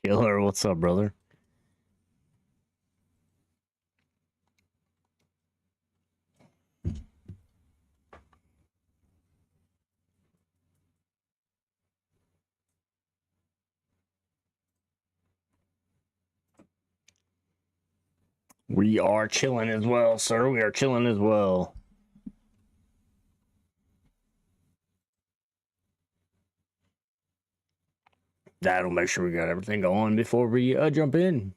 Killer, what's up, brother? We are chilling as well, sir. We are chilling as well. That'll make sure we got everything going before we jump in.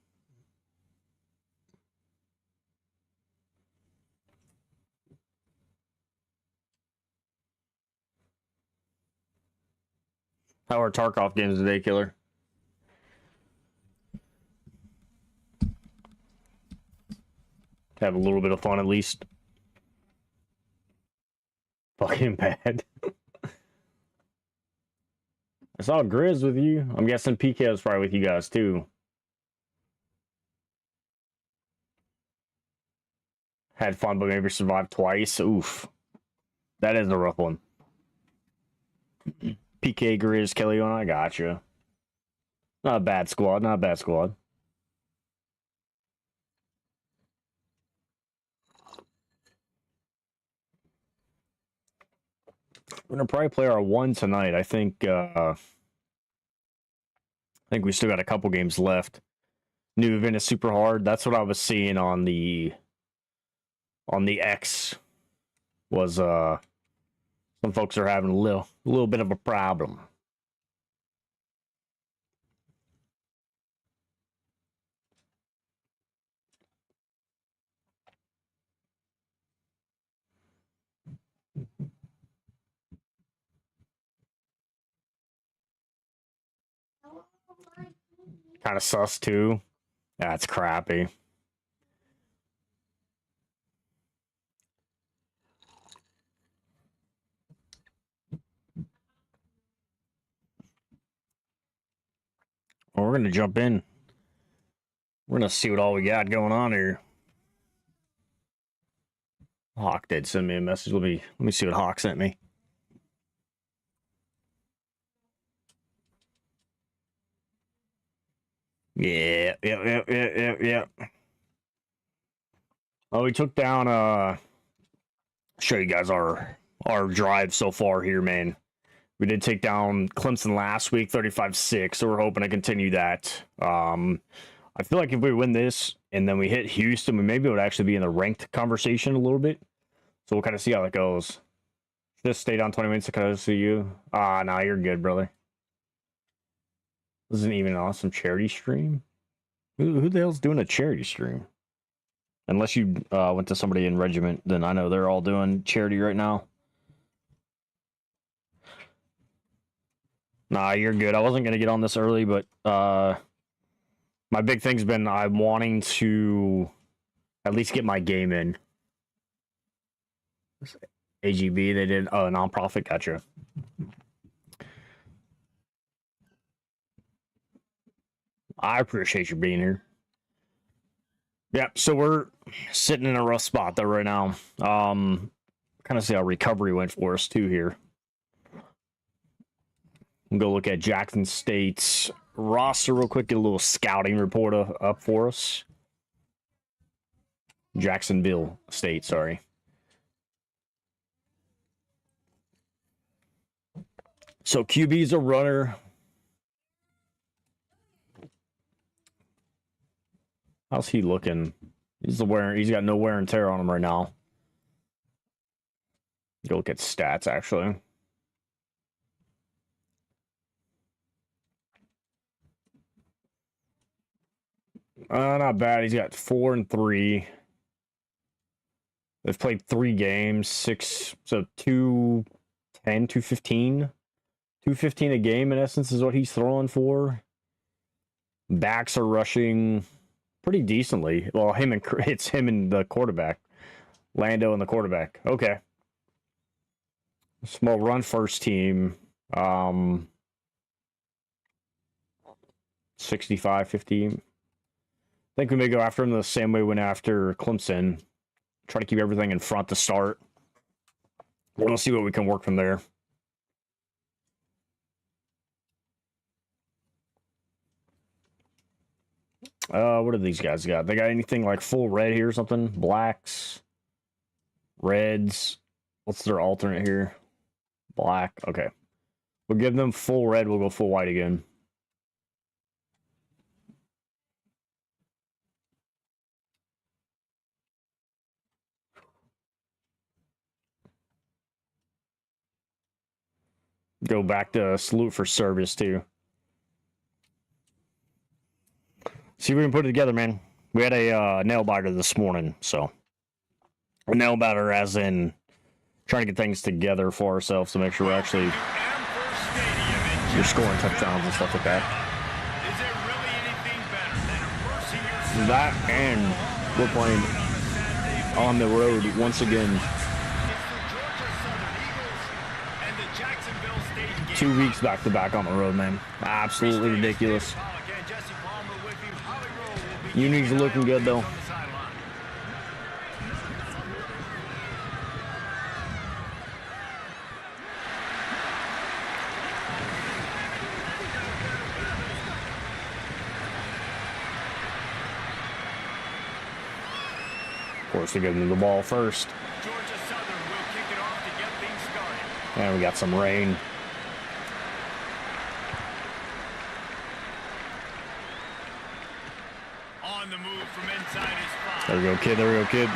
How are Tarkov games today, Killer? Have a little bit of fun at least. Fucking bad. I saw Grizz with you. I'm guessing PK was probably with you guys too. Had fun, but maybe survived twice. Oof. That is a rough one. PK, Grizz, Kelly, I gotcha. Not a bad squad, not a bad squad. We're gonna probably play our one tonight. I think we still got a couple games left. New event is super hard. That's what I was seeing on the X. Was some folks are having a little bit of a problem. Kind of sus too. That's crappy. Well, we're gonna jump in. We're gonna see what all we got going on here. Hawk did send me a message. Let me see what Hawk sent me. Yeah. Oh, we took down show you guys our drive so far here, man. We did take down Clemson last week, 35-6, so we're hoping to continue that. I feel like if we win this and then we hit Houston, we maybe would actually be in the ranked conversation a little bit. So we'll kind of see how that goes. Just stay down 20 minutes to kind of see you. Nah, you're good, brother. This isn't even an awesome charity stream. Who the hell's doing a charity stream? Unless you went to somebody in regiment, then I know they're all doing charity right now. Nah, you're good. I wasn't gonna get on this early, but my big thing's been I'm wanting to at least get my game in. AGB, they did a nonprofit. Gotcha. I appreciate you being here. Yep, so we're sitting in a rough spot though right now. Kind of see how recovery went for us too here. We'll go look at Jackson State's roster real quick, get a little scouting report up for us. Jacksonville State, sorry. So QB's a runner. How's he looking? He's got no wear and tear on him right now. Go look at stats actually. Not bad. He's got 4 and 3. They've played 3 games, 6, so 210, 215. 215 a game in essence is what he's throwing for. Backs are rushing pretty decently. Well, it's him and the quarterback. Lando and the quarterback. Okay. Small run first team. 65-50. I think we may go after him the same way we went after Clemson. Try to keep everything in front to start. We'll see what we can work from there. What do these guys got? They got anything like full red here or something? Blacks, reds. What's their alternate here? Black. Okay. We'll give them full red. We'll go full white again. Go back to salute for service, too. See if we can put it together, man. We had a nail biter this morning, so. A nail biter as in trying to get things together for ourselves to make sure we're actually scoring touchdowns and stuff like that. That and we're playing on the road once again. 2 weeks back to back on the road, man. Absolutely ridiculous. Uni's looking good though. Of course, they're giving the ball first. And we got some rain. On the move from inside his 5. There we go, kid. There we go, kid.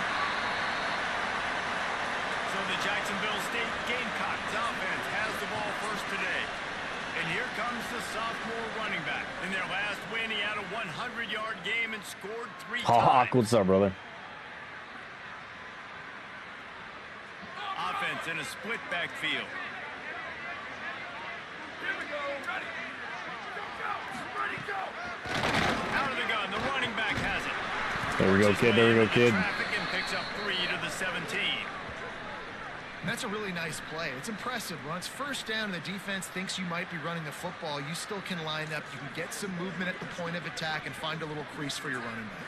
So the Jacksonville State Gamecocks offense has the ball first today. And here comes the sophomore running back. In their last win, he had a 100-yard game and scored 3 Hawk, times. what's up, brother? Offense in a split backfield. Here we go, ready. Go. Out of the gun, the running back has it. There we go, kid. There we go, kid. And picks up 3 to the 17. And that's a really nice play. It's impressive. When it's first down and the defense thinks you might be running the football, you still can line up. You can get some movement at the point of attack and find a little crease for your running back.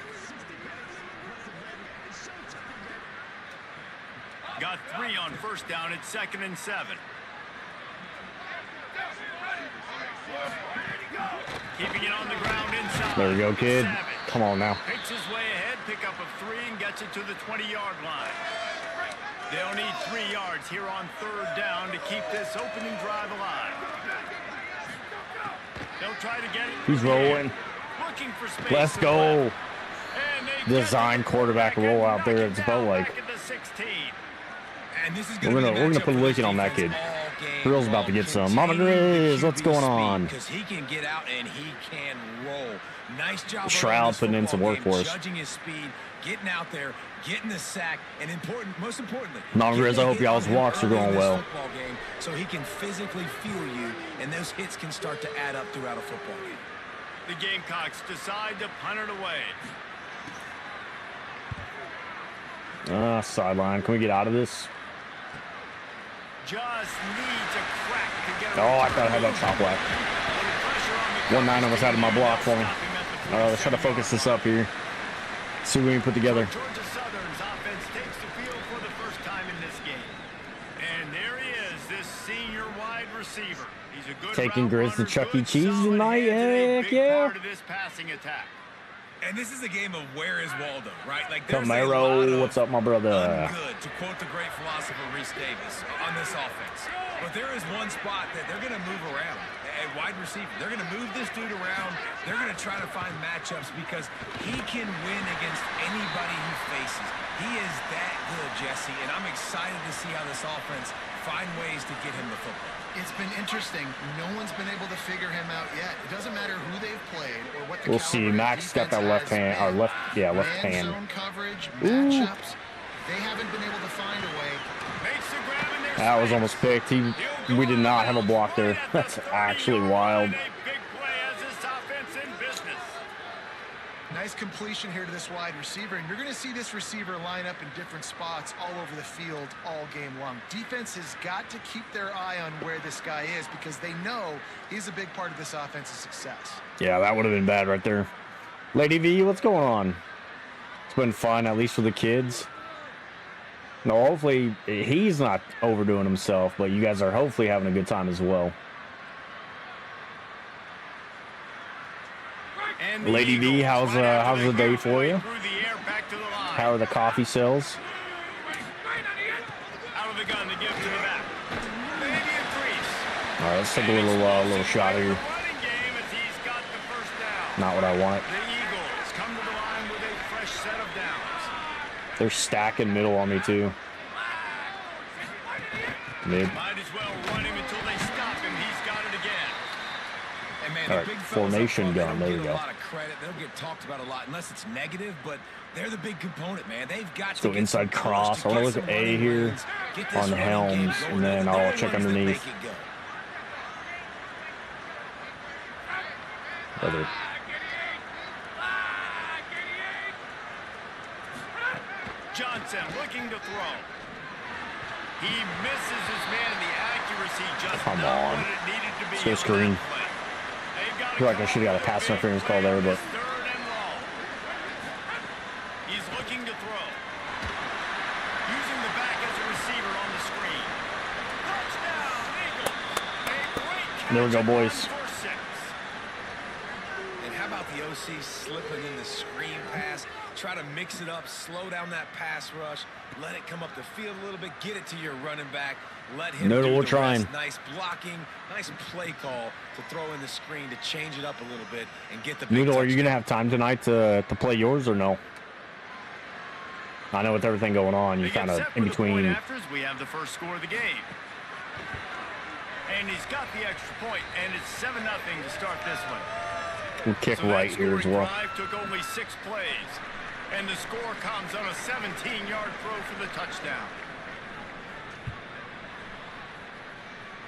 Got 3 on first down at 2nd and 7. Keeping it on the ground inside. There we go, kid. Come on now. Picks his way ahead, pick up a 3 and gets it to the 20-yard line. They'll need 3 yards here on 3rd down to keep this opening drive alive. They'll try to get it. He's rolling. Looking for space. Let's go. Design quarterback roll out there. It's about like. And this is We're gonna put a licking on that kid. Pearl's about to get some. Mama Grizz, what's going on? Because he can get out and he can roll. Nice job. Shroud putting in some work for us. Judging his speed, getting out there, getting the sack, and most importantly, Mama Grizz, I hope y'all's walks are going well. So he can physically feel you, and those hits can start to add up throughout a football game. The Gamecocks decide to punt it away. Sideline. Can we get out of this? Just needs a crack to get. Oh, I thought I had that top left. 1-9 almost out of my block for me. Let's try to focus this up here. See what we can put together. Georgia Southern's offense takes the field for the first time in this game. And there he is, this senior wide receiver. He's a good Taking Grizz to Chuck E. Cheese solid tonight. hands and a Heck big yeah. part of this passing attack. And this is a game of where is Waldo, right? Like Camaro, what's up, my brother? Good, to quote the great philosopher Reese Davis on this offense. But there is one spot that they're going to move around. A wide receiver. They're going to move this dude around. They're going to try to find matchups because he can win against anybody he faces. He is that good, Jesse, and I'm excited to see how this offense find ways to get him the football. It's been interesting. No one's been able to figure him out yet. It doesn't matter who they've played or what the We'll see. Max got that left hand, or left hand. Zone coverage, matchups. They haven't been able to find a way. Makes the grab in their That was space. almost picked. We did not have a block there. That's actually wild. A big play as this offense in business. Nice completion here to this wide receiver, and you're going to see this receiver line up in different spots all over the field all game long. Defense has got to keep their eye on where this guy is because they know he's a big part of this offense's success. Yeah, that would have been bad right there. Lady V, what's going on? It's been fun, at least for the kids. No, hopefully he's not overdoing himself, but you guys are hopefully having a good time as well. And Lady B, how's the day for you? Through the air, back to the line. How are the coffee sales? Out of the gun to give to the back. Maybe a crease. All right, let's take a little shot here. Running game as he's got the first down. Not what I want. The Eagles come to the line with a fresh set of downs. They're stacking middle on me too. Mid. Might as well run him until they stop him. He's got it again. And man, All the right, big fellas formation up front, they gun, don't there get we a go. lot of credit. They don't get talked about a lot unless it's negative, but they're the big component, man. They've got to Go get inside some cross. push to I want get to look some at A running here lanes, get this on running game Helms, going. and then They're I'll the check ones that underneath. make it go. Whether Johnson looking to throw. He misses his man. The accuracy just Come not on. what it needed to be. Let's go on screen. that play. They've got I feel like I should have got a pass interference call there, but Third and long. He's looking to throw. Using the back as a receiver on the screen. Touchdown, Eagles. A great catch. there we go, boys. For 6. And how about the OC slipping in the screen pass? Try to mix it up, slow down that pass rush, let it come up the field a little bit, get it to your running back, let him No, do we're the trying. rest. Nice blocking, nice play call to throw in the screen to change it up a little bit and get the big Noodle, are you touchdown. gonna have time tonight to play yours or no? I know with everything going on, They you're get kind of set in for the point between. afters. We have the first score of the game. And he's got the extra point, and it's 7-0 to start this one. We'll kick So that right here as scoring well. drive took only 6 plays. And the score comes on a 17-yard throw for the touchdown.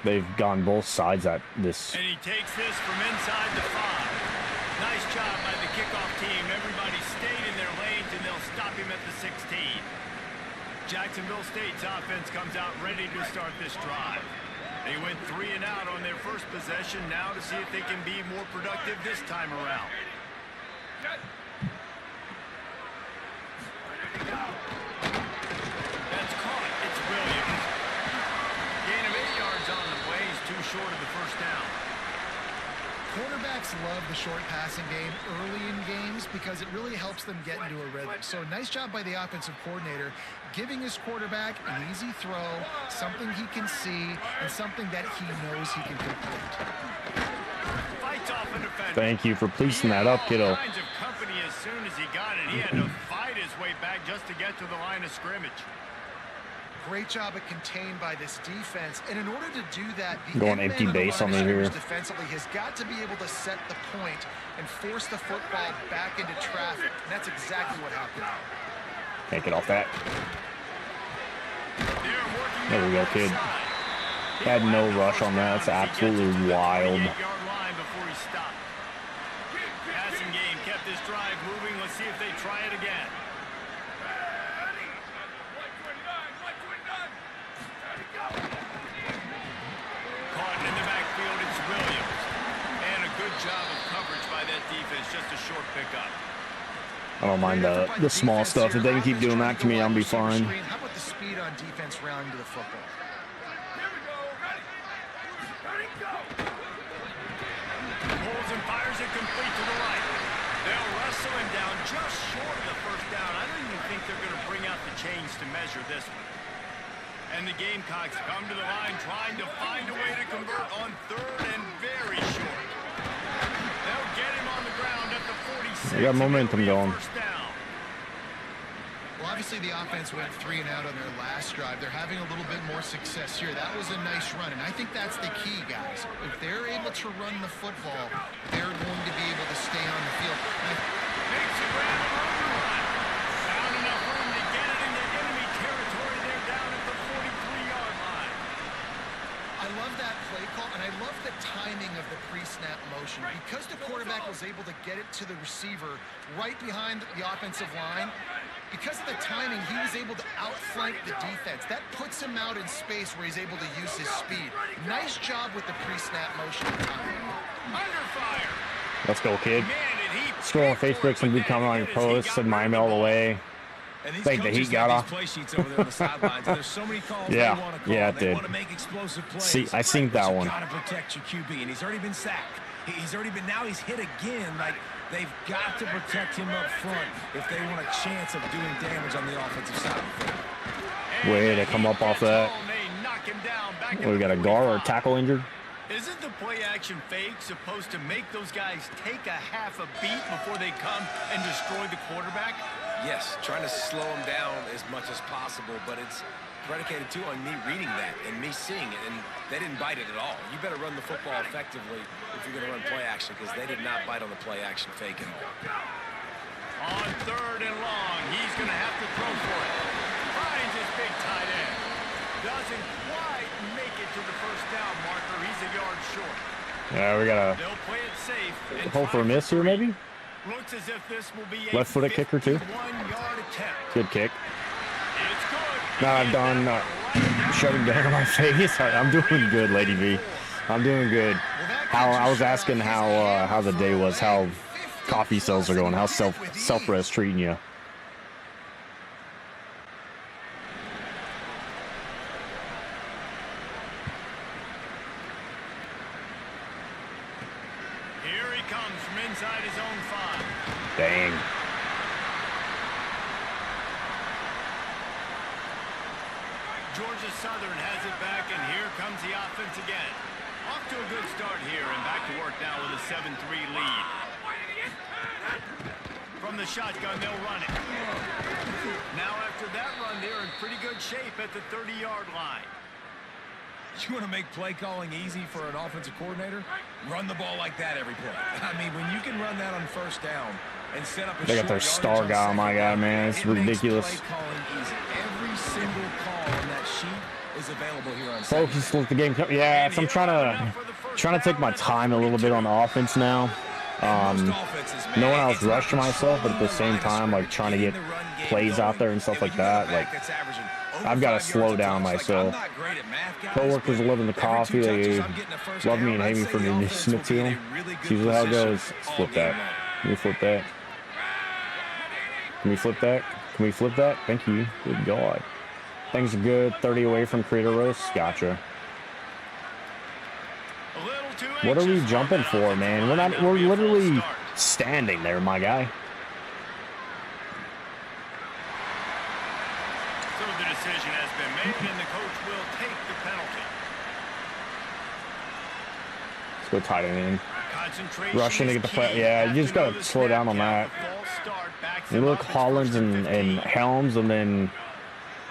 They've gone both sides at this. And he takes this from inside the 5. Nice job by the kickoff team. Everybody stayed in their lanes, and they'll stop him at the 16. Jacksonville State's offense comes out ready to start this drive. They went 3 and out on their first possession. Now to see if they can be more productive this time around. That's caught. It's Williams. Gain of 8 yards on the play. He's too short of the first down. Quarterbacks love the short passing game early in games because it really helps them get into a rhythm. So nice job by the offensive coordinator giving his quarterback an easy throw, something he can see, and something that he knows he can complete. Fights off a defender. Thank you for pleasing that up, kiddo. All kinds of company as soon as he got it. He had to fight his way back just to get to the line of scrimmage. Great job at contained by this defense, and in order to do that, the Going end empty man of the base line on of me here. scrimmage defensively has got to be able to set the point and force the football back into traffic. And that's exactly what happened. Can't get off that. They're working There we go, kid. outside. Had no rush on that. That's absolutely wild. 28-yard line before he stopped. Passing game kept this drive moving. Let's see if they try it again. Caught in the backfield, it's Williams. And a good job of coverage by that defense. Just a short pickup. I don't mind the small stuff. If they can keep doing that to me, I'll be fine. How about the speed on defense rallying to the football? Pulls and fires it complete to the right. They'll wrestle him down just short of the first down. I don't even think they're going to bring out the chains to measure this one. And the Gamecocks come to the line trying to find a way to convert on 3rd and very short. They'll get him on the ground at the 46. We got momentum It'll be a going. first down. Well, obviously the offense went 3 and out on their last drive. They're having a little bit more success here. That was a nice run, and I think that's the key, guys. If they're able to run the football, they're going to be able to stay on the field. Makes a grab on the run. Found enough room to get it into enemy territory. They're down at the 43-yard line. I love that play call, and I love the timing of the pre-snap motion. Because the quarterback was able to get it to the receiver right behind the offensive line, because of the timing, he was able to outflank the defense. That puts him out in space where he's able to use his speed. Nice job with the pre-snap motion and timing. Under fire. Let's go, kid. Man, did he Scroll on pay for Facebook, it some with dude that comment on hit your as he post, got said rid of mime the all the ball. way. And these Think the coaches heat got have off. these play sheets over there on the sidelines, and there's so many calls Yeah, they want to call. yeah, it They did. want to make explosive plays. See, I synced that But you one. got to protect your QB, and he's already been sacked. He's already been, now he's hit again. Like, They've got to protect him up front if they want a chance of doing damage on the offensive side of the field. Way to come up off that. We got a guard or tackle injured. Isn't the play action fake supposed to make those guys take a half a beat before they come and destroy the quarterback? Yes, trying to slow him down as much as possible, but it's predicated too on me reading that and me seeing it, and they didn't bite it at all. You better run the football effectively if you're going to run play action, because they did not bite on the play action fake at all. On 3rd and long, he's going to have to throw for it. Finds his big tight end. Doesn't quite make it to the first down marker. He's a yard short. Yeah, we got They'll play it safe. a hope for a miss here, maybe. Looks as if this will be a Left-footed kicker too. 51-yard attempt. Good kick. It's good. No, I'm done. Shutting down my face. I'm doing good, Lady V. I'm doing good. I was asking how the day was, how coffee sales are going, how self-res treating you. Here he comes from inside his own 5. Dang. Georgia Southern has it back, and here comes the offense again. Off to a good start here, and back to work now with a 7-3 lead. From the shotgun, they'll run it. Now after that run, they're in pretty good shape at the 30-yard line. You want to make play calling easy for an offensive coordinator? Run the ball like that every play. I mean, when you can run that on 1st down and set up a They got their star guy on my guy, man. It's ridiculous. Play calling easy. Every single call on that sheet is available here on Focus, let the game come. Yeah, so I'm trying to take my time a little bit on the offense now. Knowing I was rushing myself, but at the same time, like trying to get plays out there and stuff like that. Like I've got to slow down myself. Co-workers are loving the coffee. They love me and hate me for the Smith team. It's usually how it goes. Let's flip that. Can we flip that? Can we flip that? Can we flip that? Thank you. Good God. Things are good. 30 away from Creator Roast. Gotcha. What are we jumping for, man? We're literally standing there, my guy. So the decision has been made, and the coach will take the penalty. Let's go tight end. Rushing to get the play. Yeah, you just got to slow down on that. You look Hollins and Helms, and then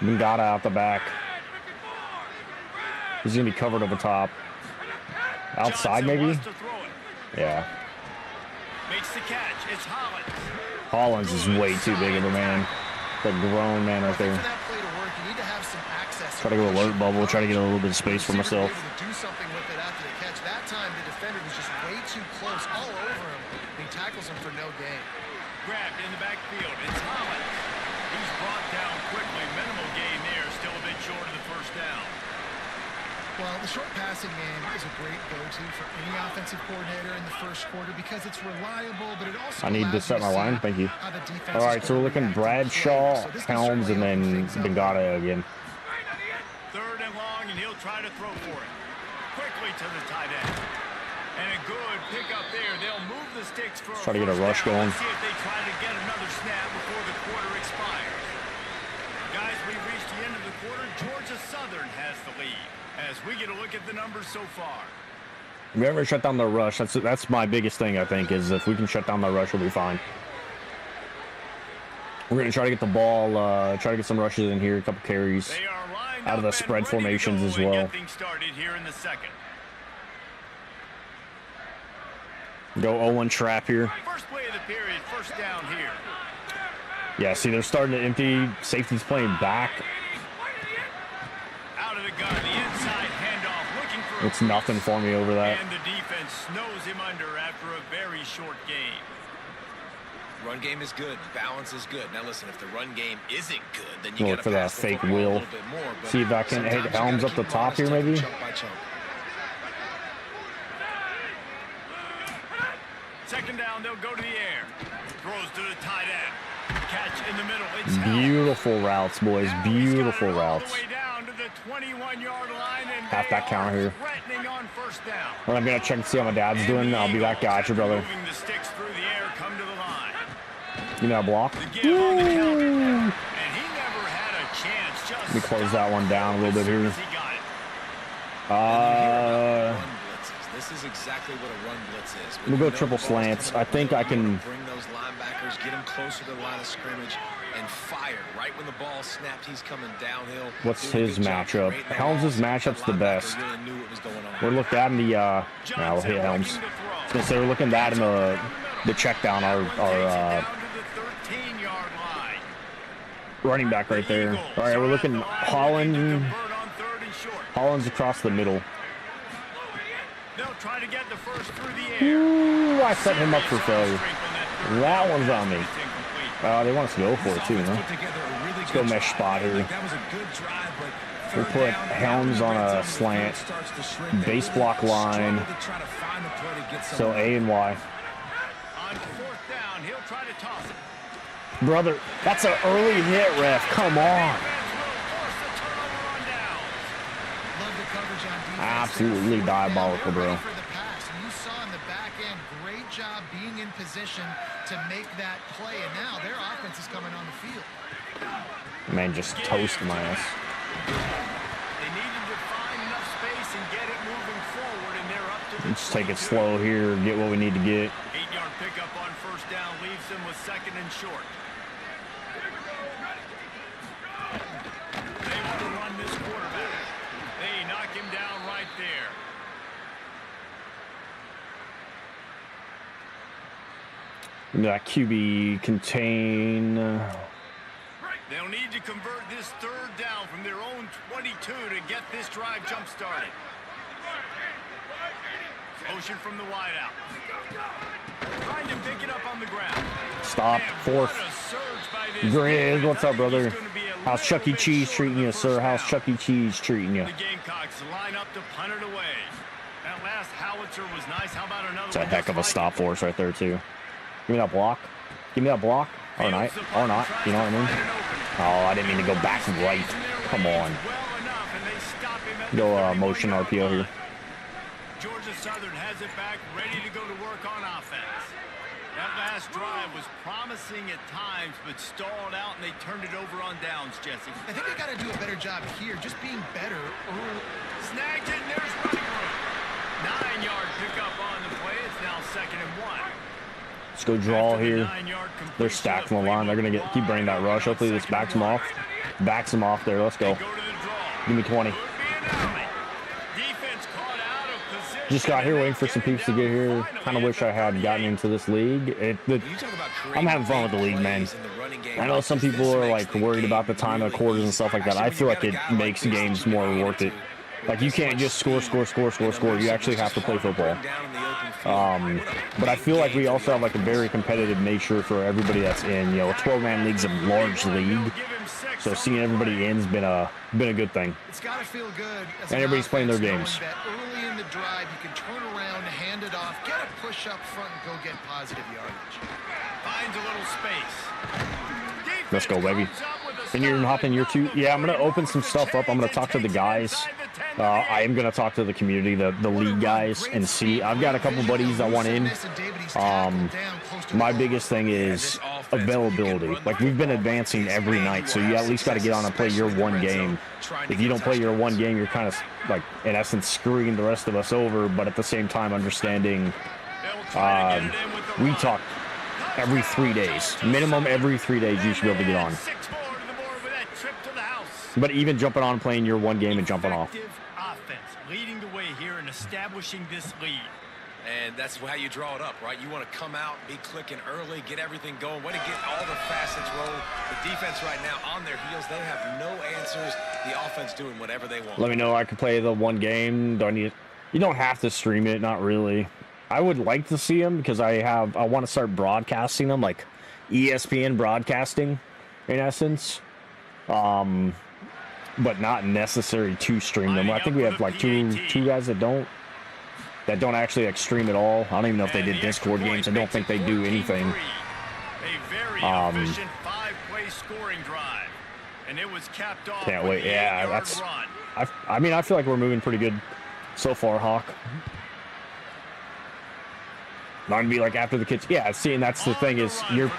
Ngata out the back. He's going to be covered over top. Outside, maybe? Yeah. Makes the catch. It's Hollins. Hollins is way too big of a man. The grown man right there. Try to go alert bubble. Try to get a little bit of space for myself. Do something with it after the catch. That time, the defender was just way too close, all over him. He tackles him for no gain. Grabbed in the backfield. It's Hollins. He's brought down quickly. Minimal gain there. Still a bit short of the first down. Well, the short passing game is a great go-to for any offensive coordinator in the first quarter because it's reliable, but it also I need to set my line. Thank you. All right, so we're looking Bradshaw, Helms, and then Bengata again. 3rd and long, and he'll try to throw for it. Quickly to the tight end. And a good pickup there. They'll move the sticks for Try to get a rush going. Let's see if they try to get another snap before the quarter expires. Guys, we've reached the end of the quarter. Georgia Southern has the lead. As we get a look at the numbers so far. If we ever shut down the rush, that's my biggest thing, I think, is if we can shut down the rush, we'll be fine. We're going to try to get the ball, try to get some rushes in here, a couple carries out of the spread formations as well. Here in the second. Go 0-1 trap here. First play of the period, first down here. Yeah, see, they're starting to empty. Safety's playing back. Out of the gun, the inside handoff, looking for It's nothing for me over that. And the defense snows him under after a very short game. Run game is good. Balance is good. Now listen, if the run game isn't good, then you got Look to for that pass the fake football a wheel. little bit more. But See if I can hit sometimes you Helms gotta up the keep top here, modest, maybe. chunk by chunk. Second down, they'll go to the air. Throws to the tight end. Catch in the middle. It's Beautiful routes, boys. Beautiful routes. all the way down to the 21-yard line, and Halfback counter here. threatening on first down. Well, I'm going to check and see how my dad's doing. I'll be back. Gotcha, brother. Moving the sticks through the air, come to Give me that block. The give on the counter. And he never had a chance. Just Let me close that one down a little bit here. as he got it. Run blitzes. This is exactly what a run blitz is. We'll go triple slants. I think I can bring those linebackers, get them closer to the line of scrimmage, and fire. Right when the ball snapped, he's coming downhill. What's his matchup? Helms' matchup's the best. We're looking at in the we'll hit Helms. I was gonna say we're looking at that in the check down our running back right there. All right, we're looking Holland. Holland's across the middle. They'll try to get the first through the air. Ooh, I set him up for failure. That one's on me. They want us to go for it too, huh? Let's go mesh spot here. We'll put Helms on a slant, base block line, so A and Y. On fourth down, he'll try to toss it. Brother, that's an early hit, ref. Come on. Absolutely diabolical, bro. You saw in the back end, great job being in position to make that play, and now their offense is coming on the field. Man, just toasting my ass. They needed to find enough space and get it moving forward, and they're up to the Let's take it slow here, get what we need to get. 8-yard pickup on first down leaves them with second and short. They want to run this quarterback. They knock him down right there. That QB contain. They'll need to convert this third down from their own 22 to get this drive jump-started. Motion from the wideout. Trying to pick it up on the ground. Stop. Fourth. Grizz, what's up, brother? How's Chuck E. Cheese treating you, sir? How's Chuck E. Cheese treating you? The Gamecocks line up to punt it away. That last howitzer was nice. How about another? It's a heck of a stop for us right there, too. Give me that block. Give me that block. Or not. Or not. You know what I mean? Oh, I didn't mean to go back right. Come on. Go motion RPO here. Georgia Southern has it back, ready to go to work on offense. That last drive was promising at times, but stalled out, and they turned it over on downs, Jesse. I think they got to do a better job here, just being better. Snagged it, and there's running room. 9-yard pickup on the play. It's now 2nd and 1. Let's go draw here. They're stacked on the line. They're going to keep bringing that rush. Hopefully this backs them off. Backs them off there. Let's go. Give me 20. Just got here waiting for some peeps to get here. Kind of wish I had gotten into this league. I'm having fun with the league, man. I know some people are like worried about the time of quarters and stuff like that. I feel like it makes games more worth it. Like you can't just score. You actually have to play football. But I feel like we also have like a very competitive nature for everybody that's in. You know, a 12-man league's a large league, so seeing everybody in has been a good thing. It's got to feel good. And everybody's playing their games. Early in the drive, you can turn around, hand it off, get a push up front, and go get positive yardage. Finds a little space. Let's go, baby. And you're hopping year 2. Yeah, I'm gonna open some stuff up. I'm gonna talk to the guys. I am gonna talk to the community, the league guys, and see. I've got a couple buddies that want in. My biggest thing is availability. Like we've been advancing every night, so you at least got to get on and play your one game. If you don't play your one game, you're kind of like in essence screwing the rest of us over. But at the same time, understanding we talk every 3 days, minimum every 3 days. You should be able to get on. But even jumping on, playing your one game and jumping off. Offense leading the way here and establishing this lead. And that's how you draw it up, right? You want to come out, be clicking early, get everything going, way to get all the facets rolled. The defense right now on their heels, they have no answers. The offense doing whatever they want. Let me know. I could play the one game. Do I need? You don't have to stream it, not really. I would like to see them because I want to start broadcasting them, like ESPN broadcasting, in essence. But not necessary to stream them. I think we have like two guys that don't actually like stream at all. I don't even know if they did Discord games. I don't think they do anything. Can't wait. Yeah, that's. I mean, I feel like we're moving pretty good so far, Hawk. Not gonna be like after the kitchen. Yeah, see, and that's the thing is you're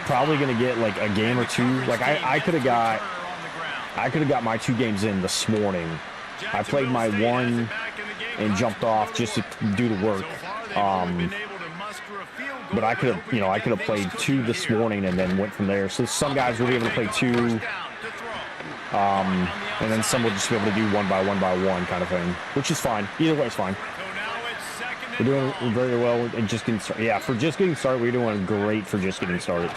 probably gonna get like a game or two. Like I could have got my 2 games in this morning. I played my 1 and jumped off just to do the work. But I could have, I could have played 2 this morning and then went from there. So some guys will be able to play 2, and then some will just be able to do 1 by 1 by 1 kind of thing, which is fine. Either way, it's fine. We're doing very well and just getting started. Yeah, for just getting started, we're doing great for just getting started.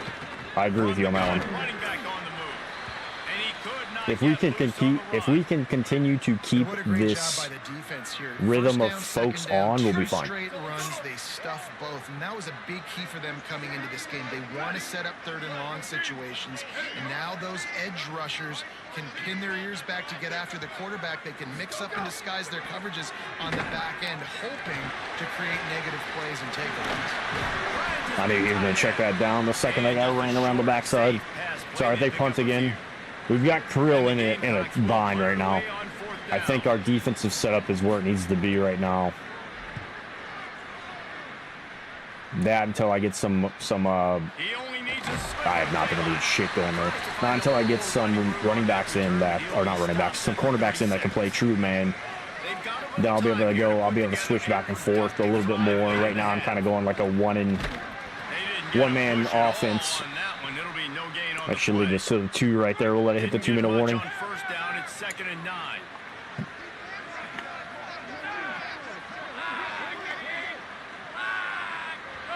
I agree with you on that one. If we can continue to keep this rhythm of folks on, we'll be fine. Straight runs, they stuff both, and that was a big key for them coming into this game. They want to set up 3rd and long situations, and now those edge rushers can pin their ears back to get after the quarterback. They can mix up and disguise their coverages on the back end, hoping to create negative plays and takeaways. I knew you were going to check that down the second I got ran around the backside. Sorry, they punt again. We've got Krill in a bind right now. I think our defensive setup is where it needs to be right now. That until I get some I have not been able to get shit going there. Not until I get some running backs in that, or not running backs, some cornerbacks in that can play true man. Then I'll be able to go. I'll be able to switch back and forth a little bit more. Right now I'm kind of going like a one-man offense. That should lead us to the 2 right there. We'll let it hit the 2-minute warning. First down, it's 2nd and 9.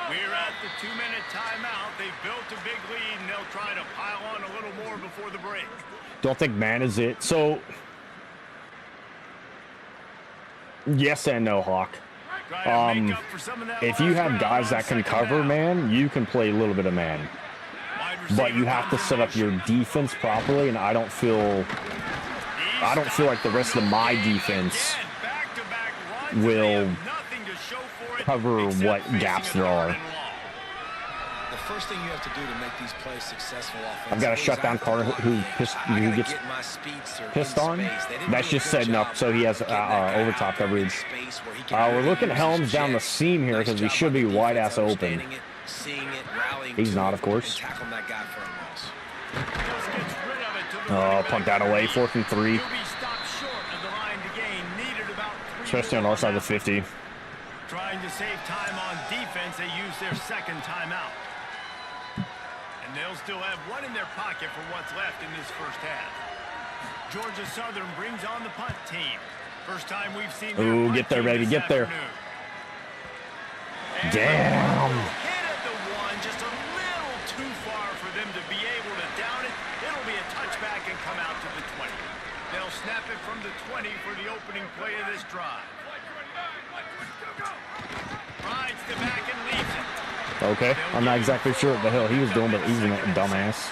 We're at the 2-minute timeout. They've built a big lead, and they'll try to pile on a little more before the break. Don't think man is it. So, yes and no, Hawk. If you have guys that can cover man, you can play a little bit of man. But you have to set up your defense properly, and I don't feel like the rest of my defense will cover what gaps there are. The first thing you have to do to make these plays successful offensively. I've got a shutdown corner who gets pissed on. That's just setting up so he has overtop coverage. We're looking at Helms down the seam here because he should be wide ass open. He's not, of course. Punt that away, 4th and 3. Especially on our side of the 50. Trying to save time on defense, they use their 2nd timeout. And they'll still have 1 in their pocket for what's left in this first half. Georgia Southern brings on the punt team. First time we've seen them. Ooh, get there, baby, get there. Damn. Hit at the 1, just a little too far for them to be able to down it. It'll be a touchback and come out to the 20. They'll snap it from the 20 for the opening play of this drive. Rides the back and leaves it. Okay, I'm not exactly sure what the hell he was doing, but he's a dumbass.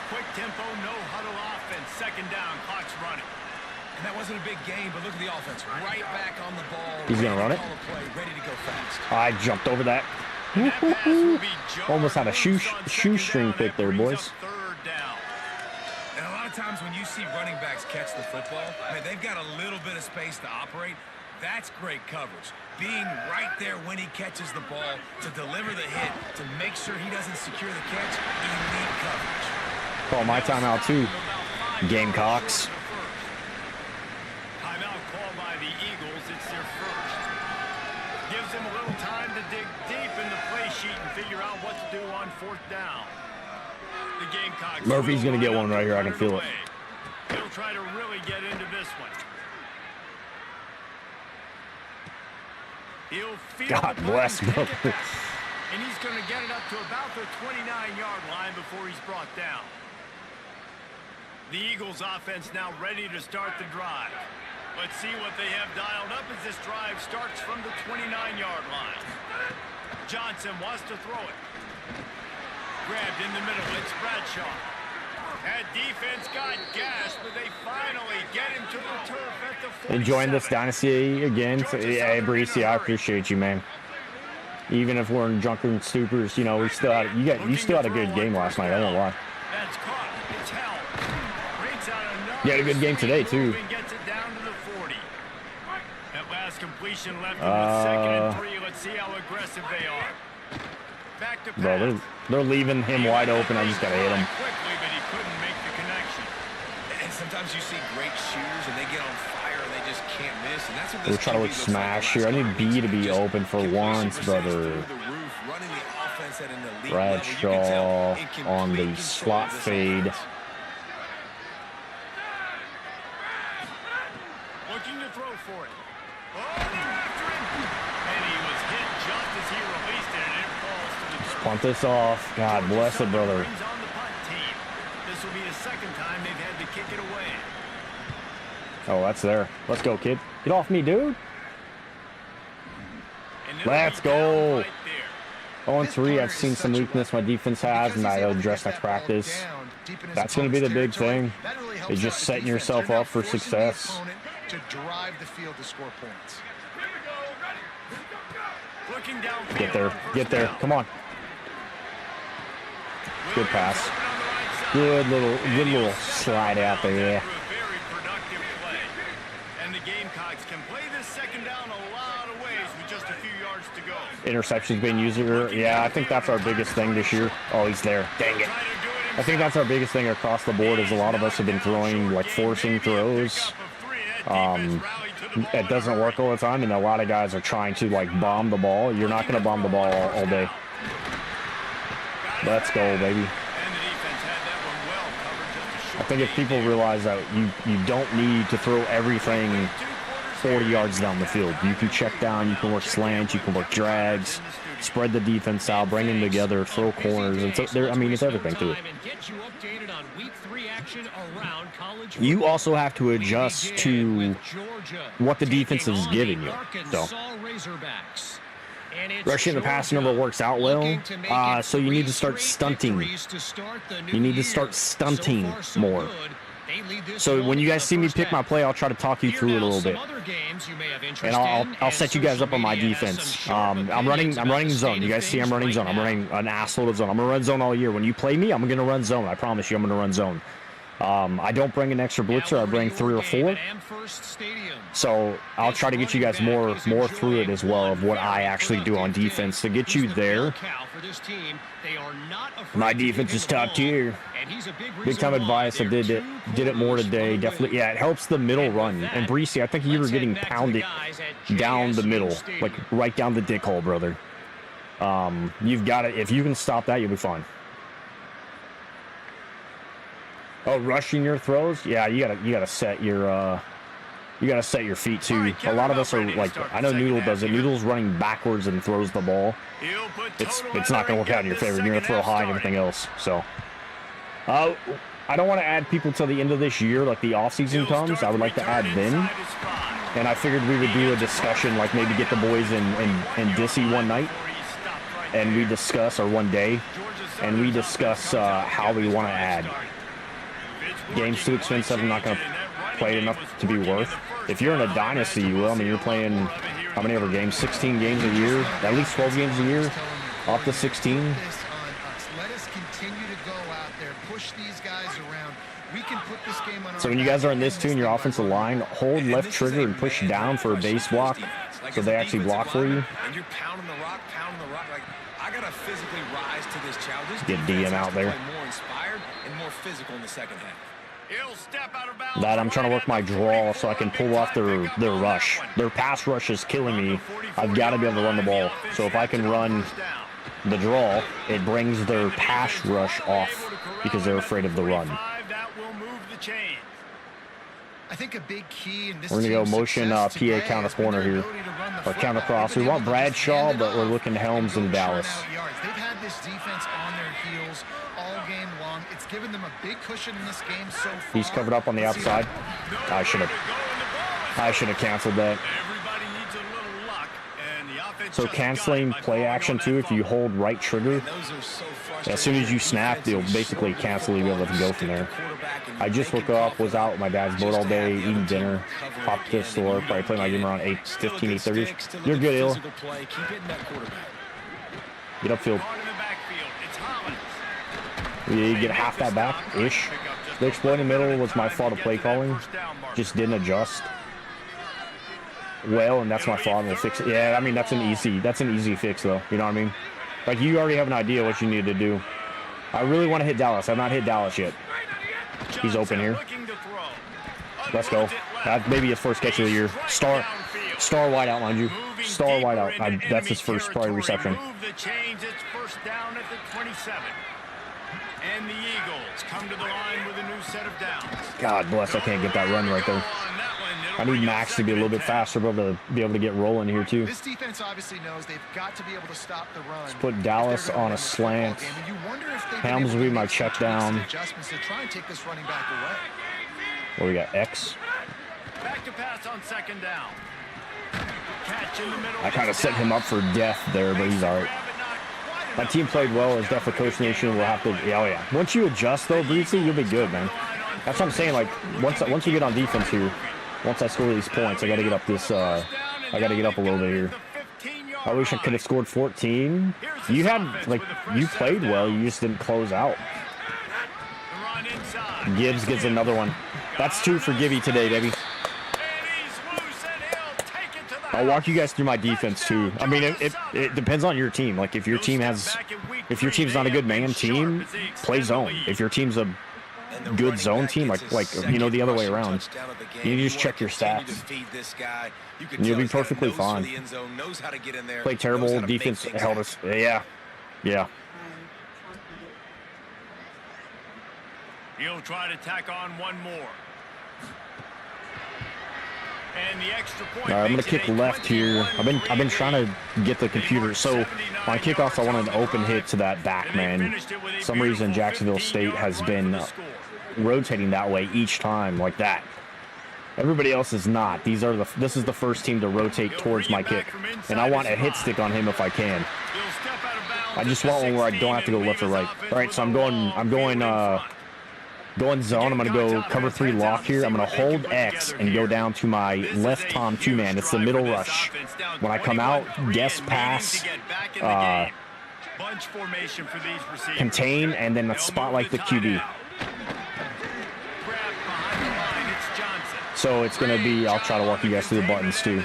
Quick tempo, no huddle offense. 2nd down, clock's running. And that wasn't a big game, but look at the offense. Right back on the ball. He's going to run it. Ready to go fast. I jumped over that. Almost had a shoestring pick there, boys. And a lot of times when you see running backs catch the football, man, they've got a little bit of space to operate. That's great coverage. Being right there when he catches the ball to deliver the hit, to make sure he doesn't secure the catch, elite coverage. Call my timeout too, Gamecocks. Timeout called by the Eagles. It's their first. Gives them a little time to dig deep in the play sheet and figure out what to do on 4th down. The Gamecocks. Murphy's gonna get one right here. I can feel it. He'll try to really get into this one. He'll feel God bless Murphy. And he's going to get it up to about the 29-yard line before he's brought down. The Eagles offense now ready to start the drive. Let's see what they have dialed up as this drive starts from the 29-yard line. Johnson wants to throw it. Grabbed in the middle. It's Bradshaw. That defense got gassed, but they finally get him to the turf at the 47. Enjoying this dynasty again. Hey, Breesy, I appreciate you, man. Even if we're in drunken stupors, you know, we still had you still had a good game last night. I don't know why. That's caught. It's held. Rates out another. You had a good game today too. Gets it down to the 40. That last completion formation left them with 2nd and 3. Let's see how aggressive they are. Back to pass. Bro, they're leaving him wide open. I just gotta hit him. Quickly, but he couldn't make the connection. And sometimes you see great shooters and they get on fire and they just can't miss. And that's what We're this trying to QB look looks like smash the here. I last need couple B to weeks. be Just open for completion once, percentage brother. through the roof, running the offense at an elite level. You can tell Bradshaw in on complete the control slot of this fade. offense. Looking to throw for it. Oh, they're after him. And he was hit just as he released it, and it falls to the turf. Punt this off. God bless it, brother. Brings on the punt team. This will be the 2nd time they've had to kick it away. Oh, that's there. Let's go, kid. Get off me, dude. And they'll Let's be down go. right there. 0-3. I've seen some weakness my defense has, and I address next practice. That's going to be the big thing. Is just setting yourself up for success. To drive the field to score points. Looking downfield. Get there. Get there. Come on. Good pass. Good little slide out there. Yeah. Very productive play. And the Gamecocks can play this 2nd down a lot of ways with just a few yards to go. Interceptions being used here. Yeah, I think that's our biggest thing this year. Oh, he's there. Dang it. I think that's our biggest thing across the board is a lot of us have been throwing, like forcing throws. It doesn't work all the time, and a lot of guys are trying to like bomb the ball. You're not going to bomb the ball all day. Let's go, baby. I think if people realize that you don't need to throw everything 40 yards down the field. You can check down, you can work slants, you can work drags, spread the defense out, bring them together, throw corners, and so there. I mean, it's everything to it. You also have to adjust to what the defense is giving you. So, rushing the pass never works out well, so you need to start stunting. You need to start stunting more. So when you guys see me pick my play, I'll try to talk you through it a little bit, and I'll set you guys up on my defense. I'm running zone. You guys see I'm running zone. I'm running an assload of zone. I'm gonna run zone all year. When you play me, I'm gonna run zone. I promise you, I'm gonna run zone. I don't bring an extra blitzer. I bring 3 or 4. So I'll try to get you guys more through it as well of what I actually do on defense to get you there. My defense is top tier. Big time advice. I did it more today. Definitely, yeah. It helps the middle run. And Breesy, I think you were getting pounded down the middle, like right down the dick hole, brother. You've got it. If you can stop that, you'll be fine. Oh, rushing your throws? Yeah, you gotta set your feet too. A lot of us are like, I know Noodle does it. Noodle's running backwards and throws the ball. It's not gonna work out in your favor. You're gonna throw high and everything else. So, I don't want to add people till the end of this year, like the off season comes. I would like to add then. And I figured we would do a discussion, like maybe get the boys in Dissy one night, and we discuss, or one day, and we discuss how we want to add. Game's too expensive. I'm not going to play enough to be worth. If you're in a dynasty, you will. I mean, you're playing how many other games? 16 games a year, at least 12 games a year, up to 16. Let us continue to go out there, push these guys around. We can put this game on. So when you guys are in this too, in your offensive line, hold left trigger and push down for a base block, so they actually block for you. And you're pounding the rock. Like, I gotta physically rise to this challenge. Get DM out there. More inspired and more physical in the 2nd half. That I'm trying to work my draw so I can pull off their rush. Their pass rush is killing me. I've got to be able to run the ball. So if I can run the draw, it brings their pass rush off because they're afraid of the run. I think a big key in this we're going to go motion PA counter corner here. Or counter cross. We want Bradshaw, but we're looking Helms and Dallas. They've had this defense on their heels all game long. It's given them a big cushion in this game so far. He's covered up on the outside. I should have canceled that. So canceling play action too, if you hold right trigger, as soon as you snap, you'll basically cancel. You'll be able to go from there. I just woke up, was out with my dad's boat all day, eating dinner, popped to the store, probably played my game around 8:15, 8:30. You're good, Il. Get upfield. You get half that back-ish. The exploiting middle was my fault of play calling. Just didn't adjust. well, and that's my fault. We'll fix it. Yeah, I mean that's an easy fix though. You know what I mean? Like you already have an idea what you need to do. I really want to hit Dallas. I've not hit Dallas yet. He's open here. Let's go. Maybe his first catch of the year. Star wide out, mind you. Star wide out. That's his first probably reception. First down at the 27. And the Eagles come to the line with a new set of downs. God bless, I can't get that run right there. I need Max to be a little bit faster, to be able to get rolling here too. This defense obviously knows they've got to be able to stop the run. Let's put Dallas on a slant. Hams will be my check down. Adjustments to try and take this running back away. Well, we got X. Back to pass on second down. Catch in the middle. I kind of set him up for death there, but he's all right. My team played well. As definitely Coach Nation will have to. Yeah, oh yeah. Once you adjust though, Breezy, you'll be good, man. That's what I'm saying. Like once we get on defense here, once I score these points, I got to get up this. I got to get up a little bit here. I wish I could have scored 14. You played well. You just didn't close out. Gibbs gets another one. That's 2 for Gibby today, baby. I'll walk you guys through my defense too. I mean, it depends on your team. Like if your team's not a good man team, play zone. If your team's a good zone team, like the other way around, you just check your stats. And you'll be perfectly fine. Play terrible defense held us. Yeah. He'll try to tack on one more. And the extra point. All right, I'm gonna kick left here. I've been trying to get the computer. So on kickoffs, I wanted an open hit to that back man. For some reason, Jacksonville State has been rotating that way each time, like that. Everybody else is not. This is the first team to rotate towards my kick, and I want a hit stick on him if I can. I just want one where I don't have to go left or right. All right, so I'm going zone. I'm going to go cover 3 lock here. I'm going to hold X and go down to my left Tom 2-man. It's the middle rush. When I come out, guess pass, contain, and then spotlight the QB. So it's going to be, I'll try to walk you guys through the buttons too.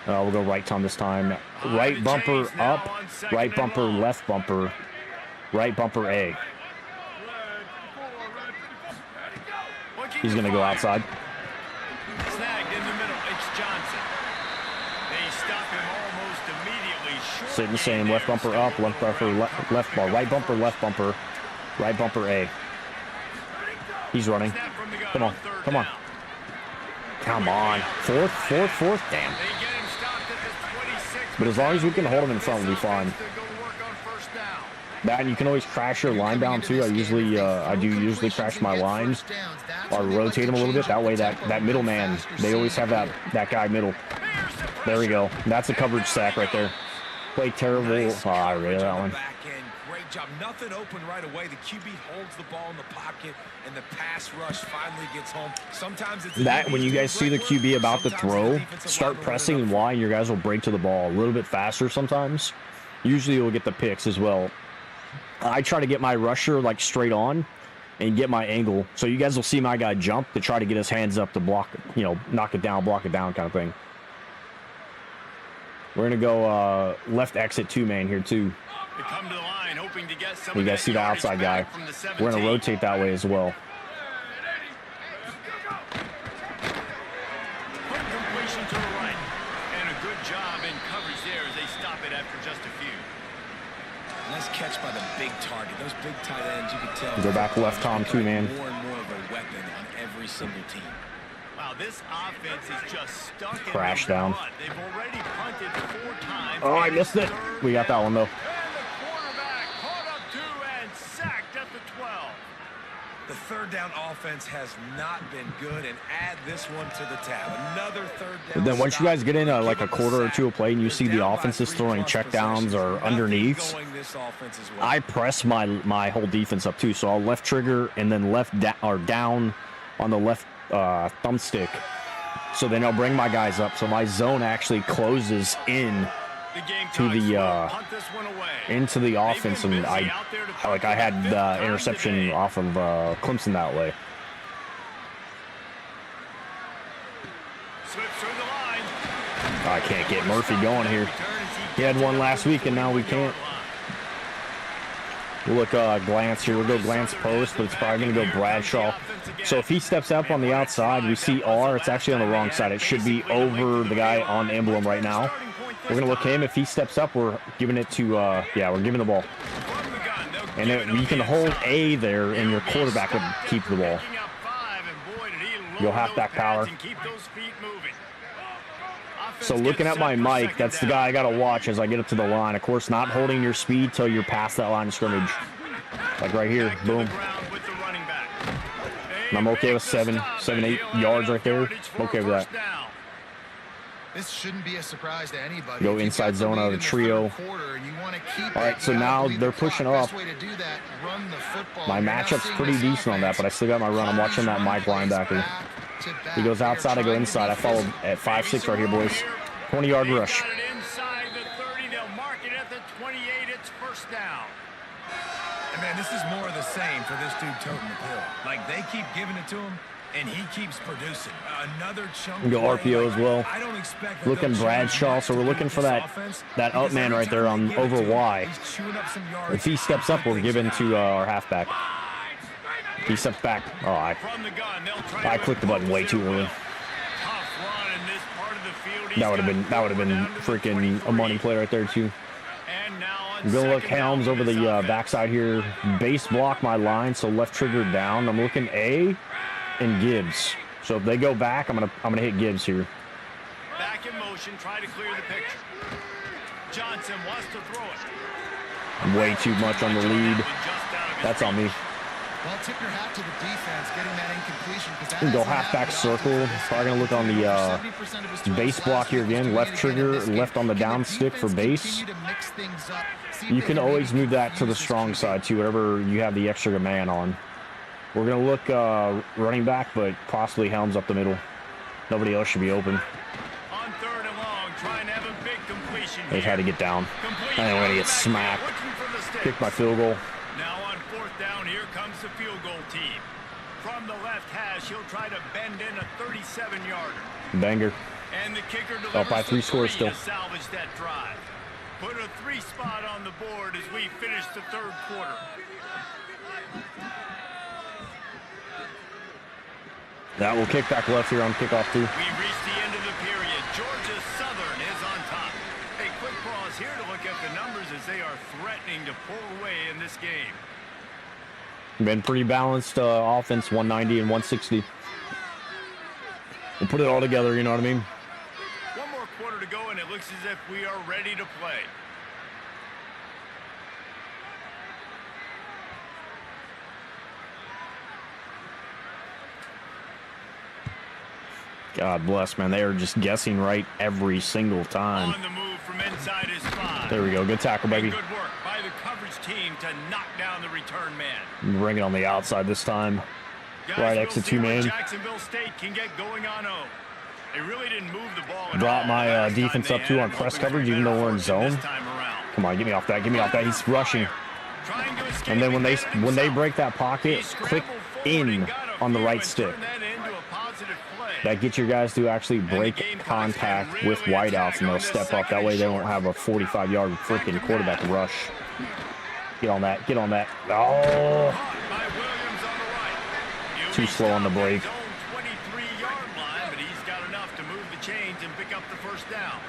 We'll go right Tom this time. Right bumper up, right bumper, left bumper, right bumper A. He's going to go outside. Snagged in the middle. It's Johnson. They stop him almost immediately. Sitting the same. Left bumper up, left bumper, left bar. Right bumper, left bumper, right bumper A. He's running. Come on. Come on. Come on. Fourth. Damn. But as long as we can hold him in front, we'll be fine. That, and you can always crash your line down too. I do usually crash my lines or rotate them a little bit. That way, that middle man, they always have that guy middle. There we go. That's a coverage sack right there. Play terrible. Oh, I really that one. Great job. Nothing open right away. The QB holds the ball in the pocket, and the pass rush finally gets home. Sometimes it's that when you guys see the QB about to throw, start pressing Y, and your guys will break to the ball a little bit faster sometimes. Usually, you'll get the picks as well. I try to get my rusher like straight on and get my angle. So you guys will see my guy jump to try to get his hands up to block, knock it down, block it down kind of thing. We're going to go left exit 2-man here too. You guys see the outside guy. We're going to rotate that way as well. Completion to the right. And a good job in coverage there as they stop it after just a few. Nice catch by the big target. Those big tight ends, you can tell. Go back left Tom 2-man. More and more of a weapon on every single team. Wow, this offense is just stuck in crash down. They've already punted 4 times. Oh, I missed it. We got that one though. And the quarterback caught up 2 and sacked at the 12. The third down offense has not been good, and add this one to the tab. Another third down. But then once you guys get in like a quarter or two of play and you see the offenses throwing checkdowns or underneaths, I press my whole defense up too. So I'll left trigger and then down on the left thumbstick. So then I'll bring my guys up. So my zone actually closes in to the into the offense, and I had the interception off of Clemson that way. I can't get Murphy going here. He had one last week, and now we can't. We'll look glance here. We'll go glance post, but it's probably going to go Bradshaw. So if he steps up on the outside, we see R. It's actually on the wrong side. It should be over the guy on the emblem right now. We're going to look him. If he steps up, we're giving it to, yeah, we're giving the ball. And you can hold A there, and your quarterback would keep the ball. Go halfback power. So looking at my mic, that's the guy I got to watch as I get up to the line. Of course, not holding your speed till you're past that line of scrimmage. Like right here, boom. And I'm okay with 7, 8 yards right there. I'm okay with that. This shouldn't be a surprise to anybody. Go inside zone out of the trio. All right, so now they're pushing up. My matchup's pretty decent on that, but I still got my run. I'm watching that Mike linebacker. He goes outside, I go inside. I follow at 5'6" right here, boys. 20-yard rush. Inside the 30, they'll mark it at the 28. It's first down. And man, this is more of the same for this dude toting the pill. Like, they keep giving it to him, and he keeps producing. Another chunk. Go RPO as well. I don't expect looking Bradshaw, so we're looking for that up man right there on over Y. If he steps up, we're giving to our halfback. He steps back. Oh, I clicked the button way too early. That would have been freaking a money play right there too. I'm gonna look Helms over the backside here. Base block my line, so left trigger down. I'm looking A and Gibbs. So if they go back, I'm gonna hit Gibbs here. Back in motion, try to clear the picture. Johnson wants to throw it. I'm way too much on the lead. That's on me. Well, tip your hat to the defense getting that incompletion. You can go halfback circle. Probably gonna look on the base block here again. Left trigger, left on the down stick for base. You can always move that to the strong side too, whatever you have the extra man on. We're gonna look running back, but possibly Helms up the middle. Nobody else should be open. On third and long, trying to have a big completion. They had to get down. I think we're gonna get smacked. Kick my field goal. Now on fourth down, here comes the field goal team. From the left hash, he'll try to bend in a 37-yarder. Banger. And the kicker delivers Up by 3 scores still. to salvage that drive. Put a 3 spot on the board as we finish the third quarter. That will kick back left here on kickoff too. We reach the end of the period. Georgia Southern is on top. A quick pause here to look at the numbers as they are threatening to pull away in this game. Been pretty balanced offense, 190 and 160. We'll put it all together, you know what I mean? One more quarter to go, and it looks as if we are ready to play. God bless, man. They are just guessing right every single time. On the move from inside his 5. There we go. Good tackle, baby. Good work by the coverage team to knock down the return man. Bring it on the outside this time. Guys, Right we'll exit see 2 what man. Jacksonville State can get going on 0. They really didn't move the ball at Drop all my last time defense they up too had on him, press hoping for coverage, even though we're in better fortune zone. this time around. Come on, get me off that. Get me off that. He's rushing. Trying to escape And then when they himself. break that pocket, He click scrambled forward in and got a on the few right and stick. turned that into a positive play. That gets your guys to actually the break Gamecocks contact can with really wideouts, attack and on they'll this step up. second That way and they won't short. have a 45-yard freaking quarterback rush. Get on that. Get on that. Oh, Caught by Williams on the right. Too slow on the break. His own 23-yard line, but he's got enough to move the chains and pick up the first down.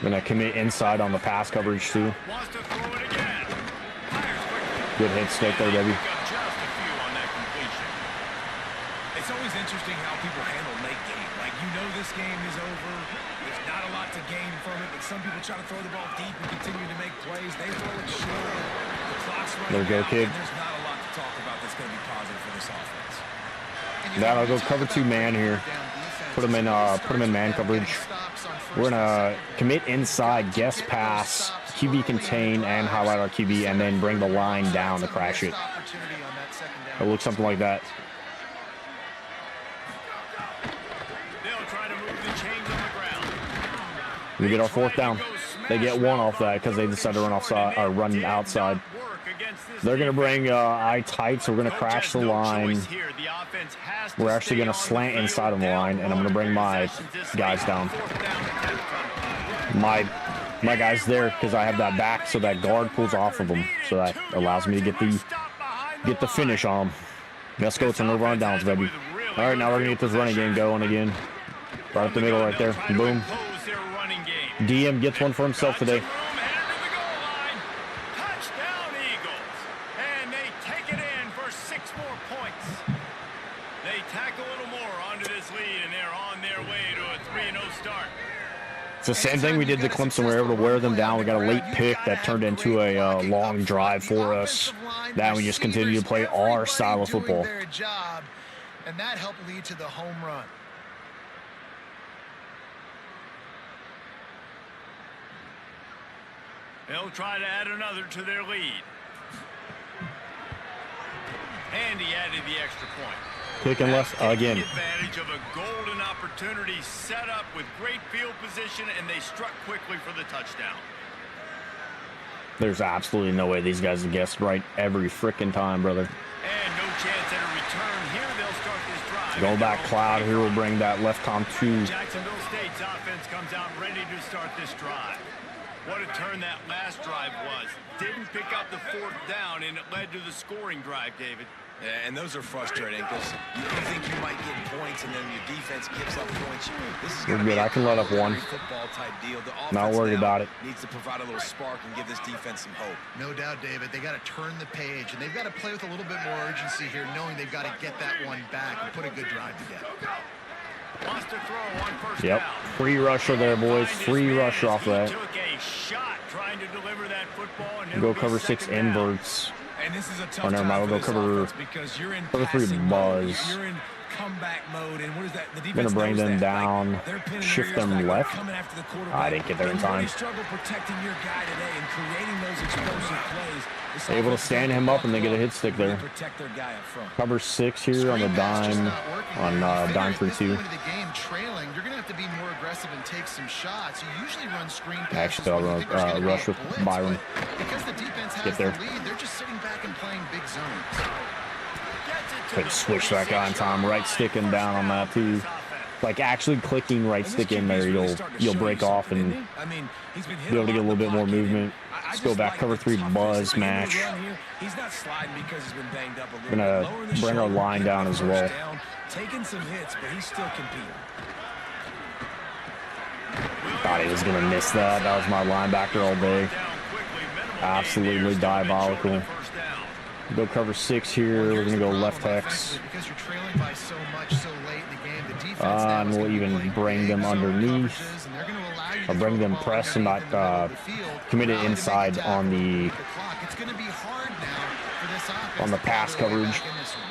gonna commit inside on the pass coverage too. Wants to throw it again. Fires quickly. Good hit stick there, baby. Pick up just a few on that completion. It's always interesting how people handle late game. Like, you know this game is over. There's not a lot to gain from it, but some people try to throw the ball deep and continue to make plays. They throw it short. The clock's running There you go, out, kid. and there's not a lot to talk about that's going to be positive for this offense. That I'll go cover 2 man here. Put him in man coverage. We're gonna commit inside, guess pass, QB contain, and highlight our QB, and then bring the line down to crash it. It looks something like that. They'll try to move the chains on the ground. We get our 4th down. They get 1 off that because they decided to run offside or run outside. against this They're going to defense. bring eye tight, so we're going to Coach crash has the no line. choice here. The offense has We're to actually stay going to on the slant field. inside of the Down line, and I'm going to bring my possessions this guys week. down. Fourth down attempt coming. My guy's there because I have that back, so that guard pulls off of them, so that allows me to get the finish on them. Let's go, turn over on downs, baby. All right, now we're going to get this running game going again. Right up the middle right there. Boom. DM gets one for himself today. Touchdown Eagles. And they take it in for 6 more points. They tack a little more onto this lead, and they're on their way to a 3-0 start. It's the same thing we did to Clemson. We were able to wear them down. We got a late pick that turned into a long drive for us. Now we just continue to play our style of football. And that helped lead to the home run. They'll try to add another to their lead. And he added the extra point. Kicking left again. Taking advantage of a golden opportunity set up with great field position, and they struck quickly for the touchdown. There's absolutely no way these guys have guessed right every freaking time, brother. And no chance at a return. Here they'll start this drive. Go back, Cloud. Here we'll bring that left com 2. Jacksonville State's offense comes out ready to start this drive. What a turn that last drive was. Didn't pick up the 4th down, and it led to the scoring drive, David. Yeah, and those are frustrating because you think you might get points, and then your defense gives up points. This is We're going to good. be I can let up one. football type deal. The Not offense worried now about it. needs to provide a little spark and give this defense some hope. No doubt, David. They got to turn the page, and they've got to play with a little bit more urgency here, knowing they've got to get that one back and put a good drive together. Wants to throw on first Yep. down. Free rusher there, boys. Free rusher off that. He took a shot trying to deliver that football, and Go it'll be cover 6 second down. inverts. And this is a tough Or never time mind, for we'll this go cover- offense because you're in cover 3 passing mode. buzz. You're in comeback mode, and what is that? The I'm defense gonna bring knows them that. down, Like, they're pinning shift your ears them back, left. coming after the quarterback. I didn't get there in They really time. struggle protecting your guy today and creating those explosive plays. This Able to offense stand is him up and they get a gonna hit stick there. protect their guy up front. Cover 6 here on the Screen pass just dime. not working. On You figure dime at for this 2. point of the game, trailing, you're going to have to be more aggressive and take some shots. You usually run screen passes. Actually, I'll when you think there's gonna be rush a with blitz, Byron. but because the defense has Get there. the lead, they're just sitting back and playing big zones. Could switch that guy in time. Right sticking down on that too. Like actually clicking right stick in there, you'll break off and be able to get a little bit more movement. Let's go back, cover 3 buzz match. He's not sliding because he's been banged up a little Gonna bit. Lowering the bring our shoulder, line getting down the as first well. down, taking some hits, but he's still competing. Thought he was gonna miss that. That was my linebacker all day. Absolutely diabolical. Go cover 6 here. We're gonna go left hex. Because you're trailing by so much so late in the game, the defense now And is we'll gonna be even playing bring big them zone underneath. coverages, and they're gonna allow you to I'll bring throw the them ball press and underneath not in the middle of the field. committed Allow them to make a inside tackle on and the beat the clock. It's gonna be hard now for this offense on the to battle pass their way coverage. back in this one.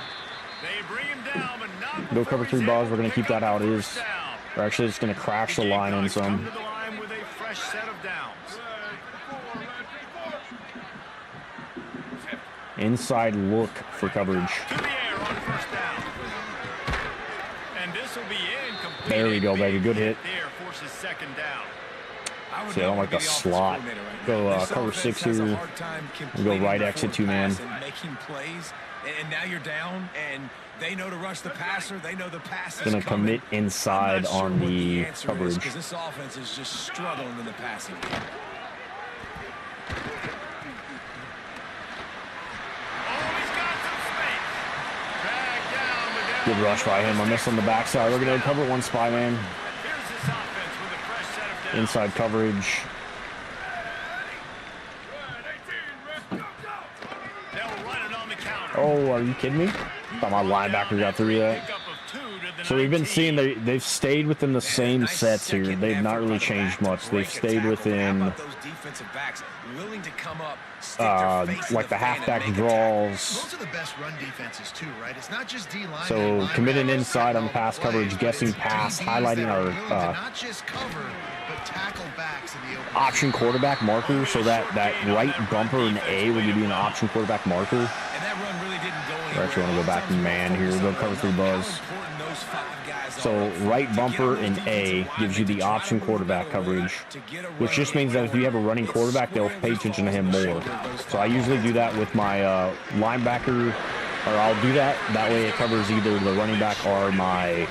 They bring him down, but not Go before cover 3 he's buzz. able We're gonna to keep pick that up out. the It first is. down. We're actually just gonna crash the line in Gamecocks come some. to the line with a fresh set of downs. Inside look for coverage. To the air on first down. And this will be incomplete. There we go, baby. Good hit. There forces second down. See, I don't like the slot. Go cover 6 here. We'll go right exit 2-man. Making plays, and now you're down, and they know to rush the passer. They know the pass is Gonna coming. commit inside I'm not sure on what the answer is, coverage. 'cause this offense is just struggling in the passing game. Good rush by him. I missed on the backside. We're gonna cover 1 spy man. Inside coverage. Oh, are you kidding me? Thought my linebacker got through that. So we've been seeing they've stayed within the same sets here. They've not really changed much. They've stayed within like the halfback draws. Those are the best run defenses too, right? It's not just D line. So committing inside on pass coverage, guessing pass, highlighting our not just cover, but tackle backs in the open. option quarterback marker. So that right bumper in A when you do an option quarterback marker. And that run really didn't go anywhere. We actually want to go back and man here. Go cover 3 buzz. So right bumper and A gives you the option quarterback coverage, which just means that if you have a running quarterback, they'll pay attention to him more. So I usually do that with my linebacker, or I'll do that. That way it covers either the running back or my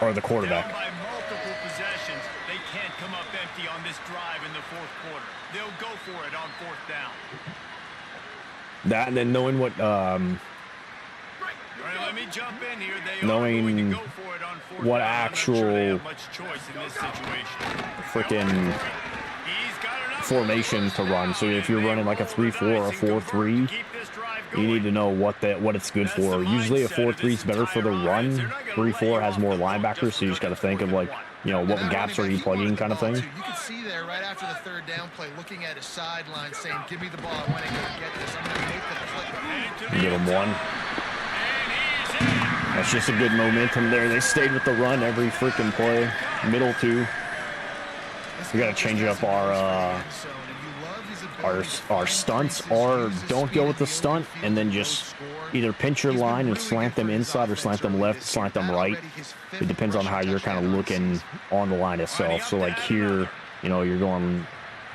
or the quarterback. Down by multiple possessions, they can't come up empty on this drive in the fourth quarter. They'll go for it on fourth down. That, and then knowing what All right, let me jump in here. They knowing are going to go for it on fourth what down. actual I'm not sure they have much choice in this situation. freaking He's got another formation to run. So if you're running like a 3-4 or a 4-3, keep this drive you need going. to know what it's good for. Usually a 4-3 is better for the run. 3-4 has more linebackers, so you just got to think of like, you know, what gaps are you plugging kind of thing. You can see there right after the third down play, looking at his sideline, saying, "Give me the ball. I want to go get this. I'm going to make the play." Give him one. That's just a good momentum there. They stayed with the run every freaking play. Middle two. We got to change up our stunts, or don't go with the stunt and then just either pinch your line and slant them inside or slant them left, slant them right. It depends on how you're kind of looking on the line itself. So like here, you know, you're going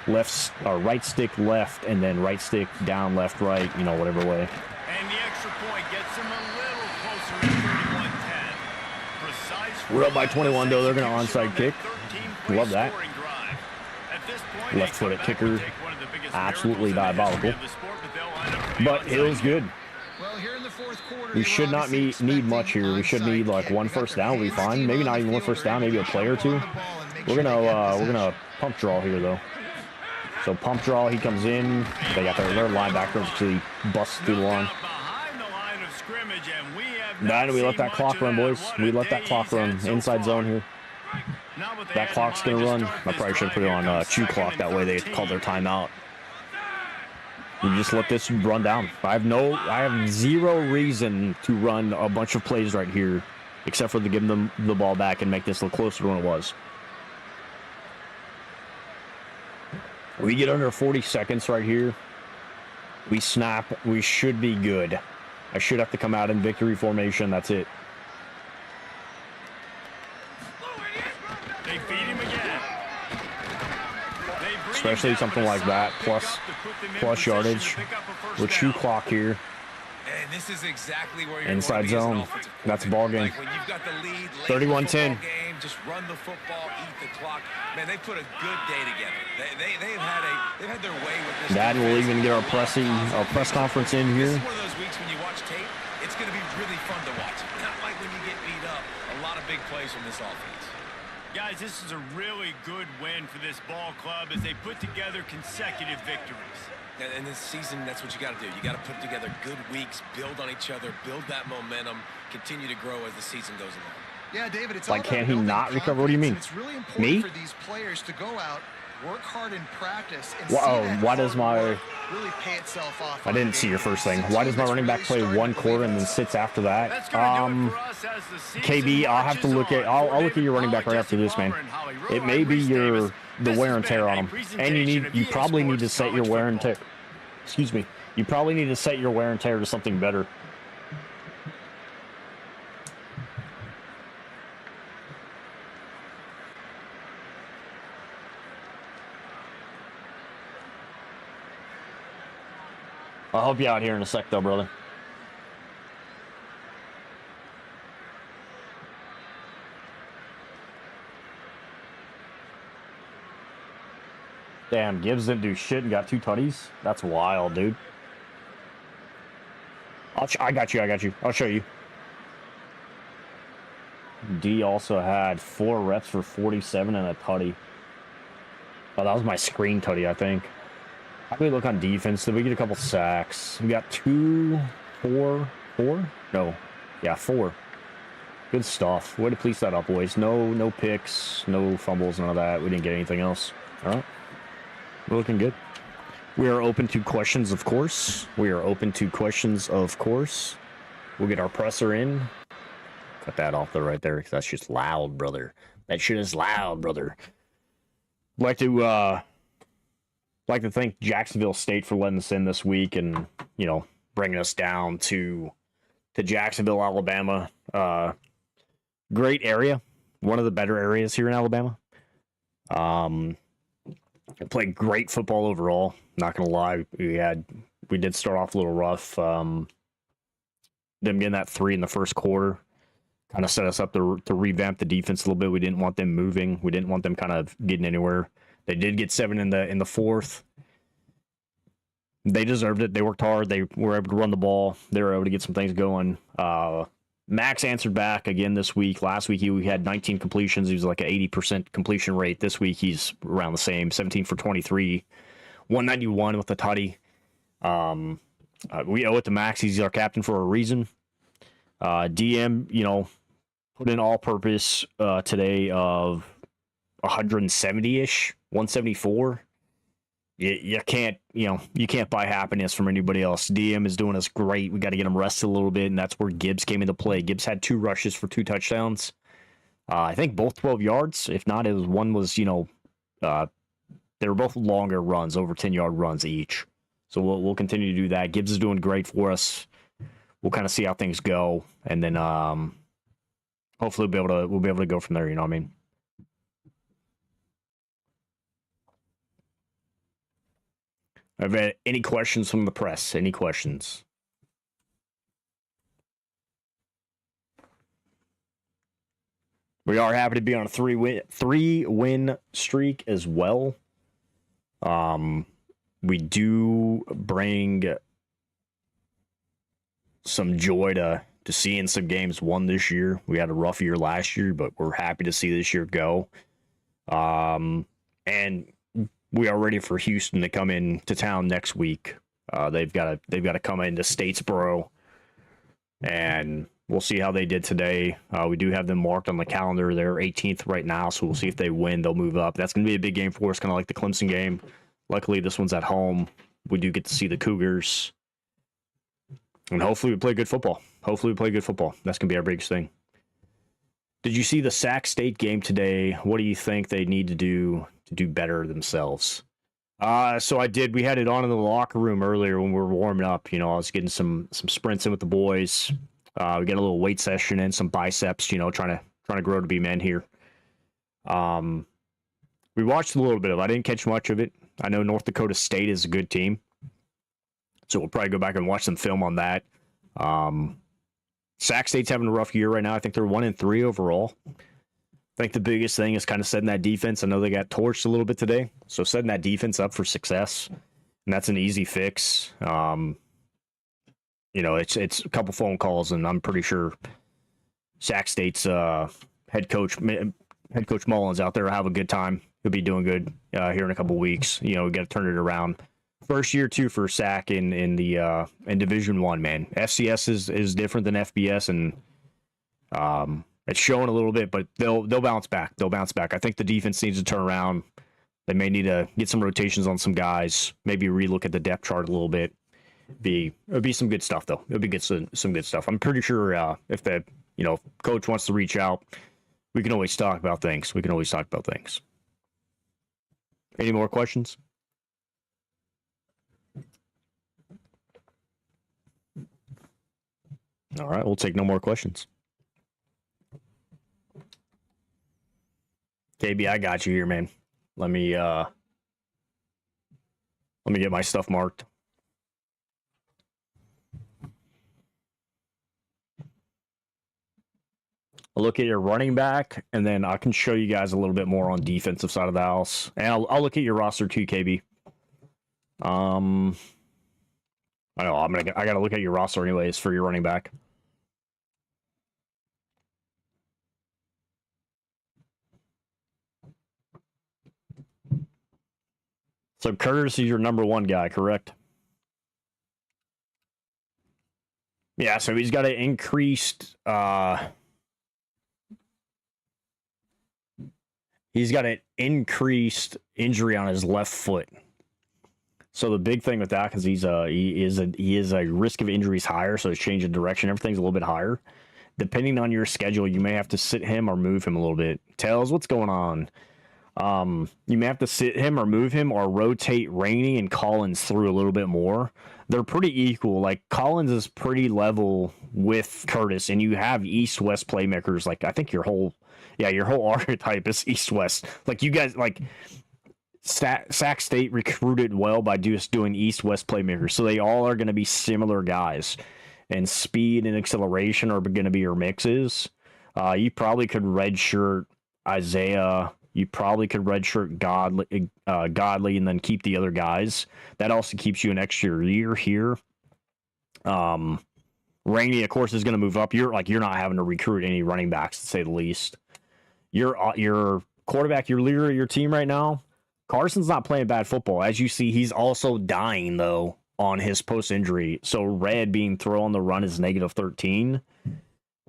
left or right stick left and then right stick down, left, right, you know, whatever way. And the extra point gets him a little closer at 31-10. Precise. We're up by 21 though. They're going to onside kick. Love that. Left-footed kicker, absolutely diabolical. But it was good. We should not need much here. We should need like one first down. We'll be fine. Maybe not even one first down. Maybe a play or two. We're gonna pump draw here though. So pump draw. He comes in. They got their linebacker actually busts through the line. Nah, we let that clock run, boys. We let that clock run. Inside zone here. That clock's gonna run. I probably should put it on chew clock. That way they call their timeout. You just let this run down. I have zero reason to run a bunch of plays right here, except for to give them the ball back and make this look closer to when it was. We get under 40 seconds right here. We snap. We should be good. I should have to come out in victory formation. That's it. They feed him again. Especially something like that, plus yardage. With shoe clock here. And this is exactly where you're Inside zone. That's a ball game. Like when you've got the lead, 31-10. Just run the football, eat the clock. Man, they put a good day together. They've had their way with this. Dad will even get our press conference in here. This is one of those weeks when you watch tape, it's going to be really fun to watch. Not like when you get beat up. A lot of big plays from this offense. Guys, this is a really good win for this ball club as they put together consecutive victories. And this season, that's what you got to do. You got to put together good weeks, build on each other, build that momentum, continue to grow as the season goes along. Yeah, David, it's like, all can about he building not recover? What do you mean? It's really important Me? for these players to go out, work hard in practice, and Whoa, see that why does hard my- work really pay itself off. I didn't see your first thing. Why does my running back play one quarter and then sits after that? That's gonna do it for us as the season KB, I'll have to look at. I'll look at your running back right after this, man. It may be the wear and tear on him, and you probably need to set your wear and tear. Excuse me. You probably need to set your wear and tear to something better. I'll help you out here in a sec, though, brother. Damn, Gibbs didn't do shit and got 2 tutties. That's wild, dude. I got you. I'll show you. D also had 4 reps for 47 and a tutty. Oh, that was my screen tutty, I think. How do we look on defense? Did we get a couple sacks? We got 2, 4? No. Yeah, 4. Good stuff. Way to police that up, boys. No picks, no fumbles, none of that. We didn't get anything else. All right. We're looking good. We are open to questions, of course. We'll get our presser in. Cut that off right there, because that's just loud, brother. That shit is loud, brother. Like to thank Jacksonville State for letting us in this week, and, you know, bringing us down to Jacksonville, Alabama. Great area, one of the better areas here in Alabama. Played great football overall. Not gonna lie, we did start off a little rough. Them getting that 3 in the first quarter kind of set us up to revamp the defense a little bit. We didn't want them moving. We didn't want them kind of getting anywhere. They did get 7 in the fourth. They deserved it. They worked hard. They were able to run the ball. They were able to get some things going. Max answered back again this week. Last week he had 19 completions. He was like an 80% completion rate. This week he's around the same, 17 for 23, 191 with the tutty. We owe it to Max. He's our captain for a reason. DM, put in all-purpose today of 170-ish, 174. You can't buy happiness from anybody else. DM is doing us great. We got to get him rested a little bit, and that's where Gibbs came into play. Gibbs had 2 rushes for 2 touchdowns. I think both 12 yards. If not, one was, they were both longer runs, over 10-yard runs each. So we'll continue to do that. Gibbs is doing great for us. We'll kind of see how things go, and then hopefully we'll be able to go from there. You know what I mean? Have any questions from the press? Any questions? We are happy to be on a 3-win streak as well. We do bring some joy to seeing some games won this year. We had a rough year last year, but we're happy to see this year go. And we are ready for Houston to come into town next week. They've got to come into Statesboro, and we'll see how they did today. We do have them marked on the calendar. They're 18th right now, so we'll see if they win. They'll move up. That's going to be a big game for us, kind of like the Clemson game. Luckily, this one's at home. We do get to see the Cougars, and hopefully we play good football. That's going to be our biggest thing. Did you see the Sac State game today? What do you think they need to do better themselves? So I did. We had it on in the locker room earlier when we were warming up. I was getting some sprints in with the boys. We got a little weight session in, some biceps. Trying to grow to be men here. We watched a little bit of it. I didn't catch much of it. I know North Dakota State is a good team, so we'll probably go back and watch some film on that. Sac State's having a rough year right now. I think they're 1-3 overall. I think the biggest thing is kind of setting that defense. I know they got torched a little bit today, so setting that defense up for success, and that's an easy fix. It's a couple phone calls, and I'm pretty sure Sac State's head coach Mullins out there will have a good time. He'll be doing good here in a couple weeks. We got to turn it around. First year too for Sac in Division I, man. FCS is different than FBS, and it's showing a little bit, but they'll bounce back. I think the defense needs to turn around. They may need to get some rotations on some guys. Maybe relook at the depth chart a little bit. It'll be some good stuff though. It'll be some good stuff. I'm pretty sure if the coach wants to reach out, we can always talk about things. Any more questions? All right, we'll take no more questions. KB, I got you here, man. Let me get my stuff marked. I'll look at your running back, and then I can show you guys a little bit more on defensive side of the house. And I'll look at your roster too, KB. I know I gotta look at your roster anyways for your running back. So Curtis is your number 1 guy, correct? Yeah, so he's got an increased injury on his left foot. So the big thing with that is he is a risk of injuries higher, so his change of direction, everything's a little bit higher. Depending on your schedule, you may have to sit him or move him a little bit. Tails, what's going on? You may have to sit him or move him or rotate Rainey and Collins through a little bit more. They're pretty equal. Like, Collins is pretty level with Curtis, and you have East-West playmakers. Like, I think your whole archetype is East-West. Like, you guys, like, Sac State recruited well by just doing East-West playmakers, so they all are going to be similar guys. And speed and acceleration are going to be your mixes. You probably could redshirt Isaiah. You probably could redshirt Godley and then keep the other guys. That also keeps you an extra year here. Rainey, of course, is going to move up. You're not having to recruit any running backs, to say the least. Your quarterback, your leader of your team right now, Carson's not playing bad football. As you see, he's also dying, though, on his post-injury. So red being throw on the run is -13.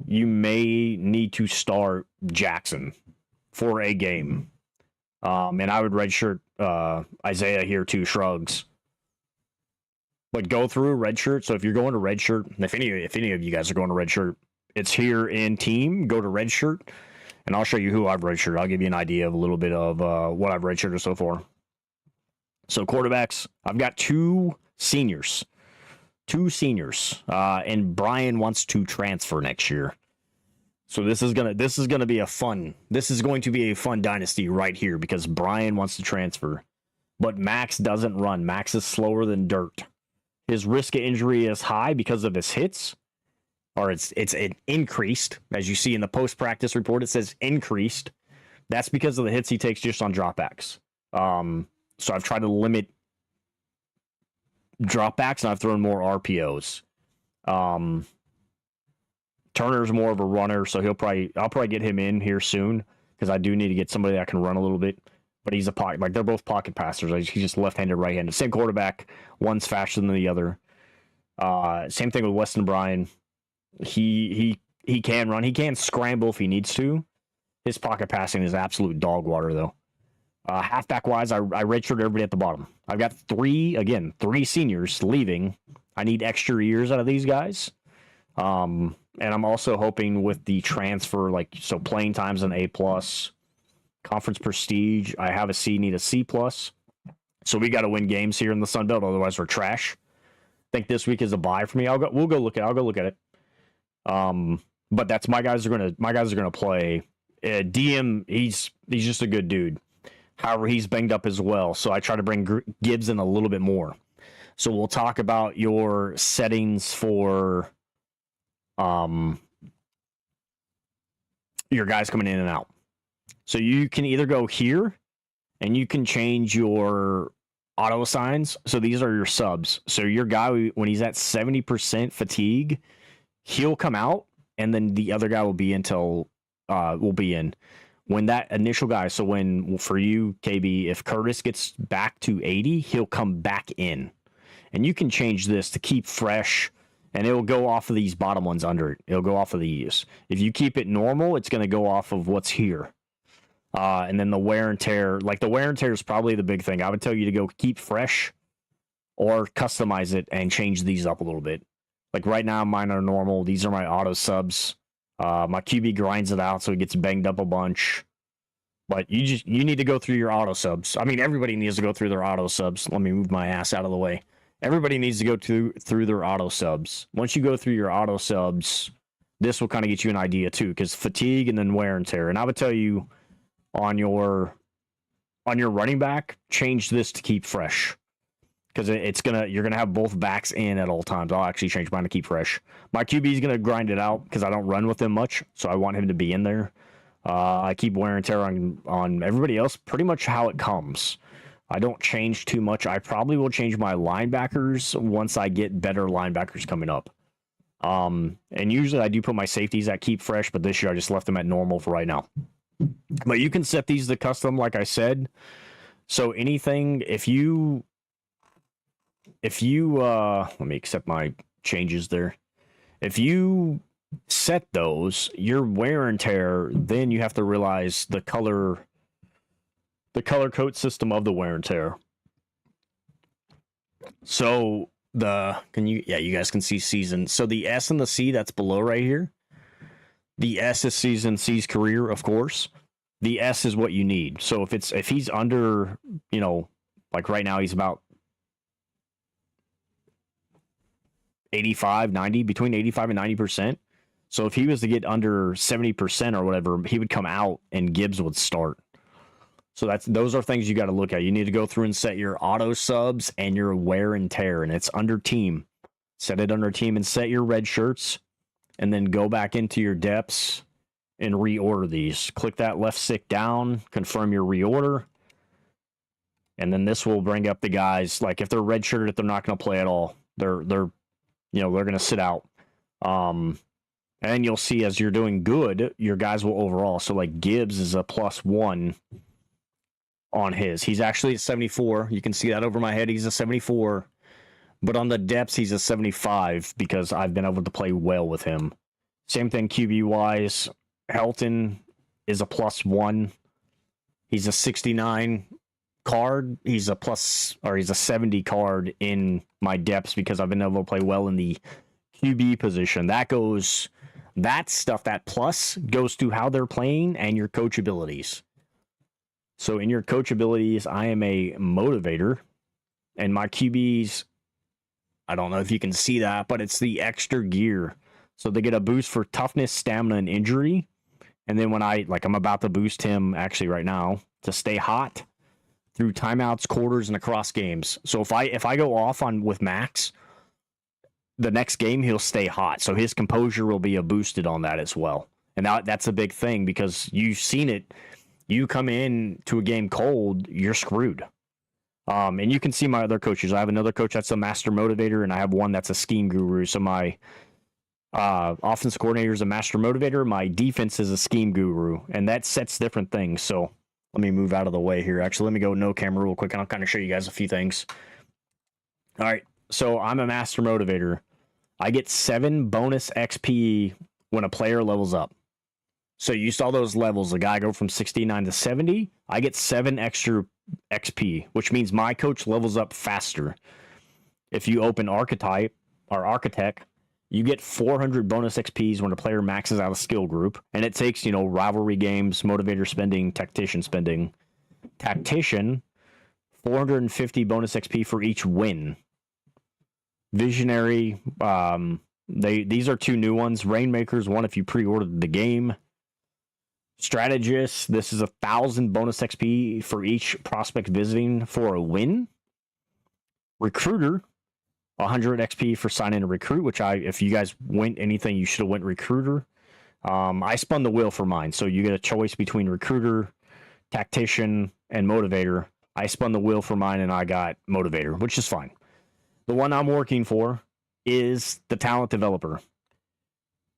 You may need to start Jackson for a game. And I would redshirt Isaiah here too, shrugs. But go through a redshirt. So if you're going to redshirt, if any of you guys are going to redshirt, it's here in team. Go to redshirt, and I'll show you who I've redshirted. I'll give you an idea of a little bit of what I've redshirted so far. So quarterbacks, I've got two seniors, and Brian wants to transfer next year. So this is going to be a fun dynasty right here because Brian wants to transfer, but Max doesn't run. Max is slower than dirt. His risk of injury is high because of his hits, or it's increased. As you see in the post-practice report, it says increased. That's because of the hits he takes just on dropbacks. So I've tried to limit dropbacks, and I've thrown more RPOs. Turner's more of a runner, so I'll probably get him in here soon because I do need to get somebody that can run a little bit. But he's a pocket, like they're both pocket passers. He's just left-handed, right-handed. Same quarterback, one's faster than the other. Same thing with Weston Bryan. He can run. He can scramble if he needs to. His pocket passing is absolute dog water, though. Halfback-wise, I redshirted everybody at the bottom. I've got three seniors leaving. I need extra years out of these guys. And I'm also hoping with the transfer, so playing time's an A+, conference prestige, I have a C, need a C+. So we got to win games here in the Sun Belt, otherwise we're trash. I think this week is a bye for me. I'll go look at it. But that's my guys are gonna play. DM, he's just a good dude. However, he's banged up as well, so I try to bring Gibbs in a little bit more. So we'll talk about your settings for your guys coming in and out. So you can either go here and you can change your auto assigns. So these are your subs. So your guy, when he's at 70% fatigue, he'll come out, and then the other guy will be in. When that initial guy, so when for you, KB, if Curtis gets back to 80, he'll come back in. And you can change this to keep fresh, and it'll go off of these bottom ones under it. It'll go off of these. If you keep it normal, it's going to go off of what's here. And then the wear and tear, the wear and tear is probably the big thing. I would tell you to go keep fresh or customize it and change these up a little bit. Like right now, mine are normal. These are my auto subs. My QB grinds it out so it gets banged up a bunch. But you need to go through your auto subs. I mean, everybody needs to go through their auto subs. Let me move my ass out of the way. Everybody needs to go through their auto subs. Once you go through your auto subs, this will kind of get you an idea too, because fatigue and then wear and tear. And I would tell you on your running back, change this to keep fresh, because you're gonna have both backs in at all times. I'll actually change mine to keep fresh. My QB is gonna grind it out because I don't run with him much, so I want him to be in there. I keep wear and tear on everybody else pretty much how it comes. I don't change too much. I probably will change my linebackers once I get better linebackers coming up. And usually I do put my safeties at keep fresh, but this year I just left them at normal for right now. But you can set these to custom, like I said. So anything, if you let me accept my changes there. If you set those, your wear and tear, then you have to realize the color code system of the wear and tear. So you guys can see season. So the S and the C that's below right here. The S is season, C's career, of course. the S is what you need. So if he's under, you know, like right now he's about 85, 90, between 85 and 90%. So if he was to get under 70% or whatever, he would come out and Gibbs would start. So those are things you got to look at. You need to go through and set your auto subs and your wear and tear, and it's under team. Set it under team and set your red shirts, and then go back into your depths and reorder these. Click that left stick down, confirm your reorder, and then this will bring up the guys. Like if they're red shirted, they're not going to play at all. They're going to sit out. And you'll see as you're doing good, your guys will overall. So like Gibbs is a +1 on his. He's actually at 74. You can see that over my head. He's a 74. But on the depths, he's a 75 because I've been able to play well with him. Same thing QB-wise. Helton is a +1. He's a 69 card. He's a 70 card in my depths because I've been able to play well in the QB position. That stuff, that plus, goes to how they're playing and your coach abilities. So in your coach abilities, I am a motivator, and my QBs, I don't know if you can see that, but it's the extra gear. So they get a boost for toughness, stamina, and injury. And then when I'm about to boost him actually right now to stay hot through timeouts, quarters, and across games. So if I go off with Max, the next game he'll stay hot. So his composure will be boosted on that as well. And that's a big thing because you've seen it. You come in to a game cold, you're screwed. And you can see my other coaches. I have another coach that's a master motivator, and I have one that's a scheme guru. So my offense coordinator is a master motivator. My defense is a scheme guru, and that sets different things. So let me move out of the way here. Actually, let me go no camera real quick, and I'll kind of show you guys a few things. All right, so I'm a master motivator. I get 7 bonus XP when a player levels up. So you saw those levels. A guy go from 69 to 70. I get 7 extra XP, which means my coach levels up faster. If you open Archetype or Architect, you get 400 bonus XPs when a player maxes out a skill group. And it takes, rivalry games, motivator spending, tactician spending. Tactician, 450 bonus XP for each win. Visionary, these are 2 new ones. Rainmaker's one if you pre-ordered the game. Strategist, this is 1,000 bonus XP for each prospect visiting for a win. Recruiter, 100 XP for signing a recruit, which if you guys went anything, you should have went recruiter. I spun the wheel for mine, so you get a choice between recruiter, tactician, and motivator. I spun the wheel for mine, and I got motivator, which is fine. The one I'm working for is the talent developer.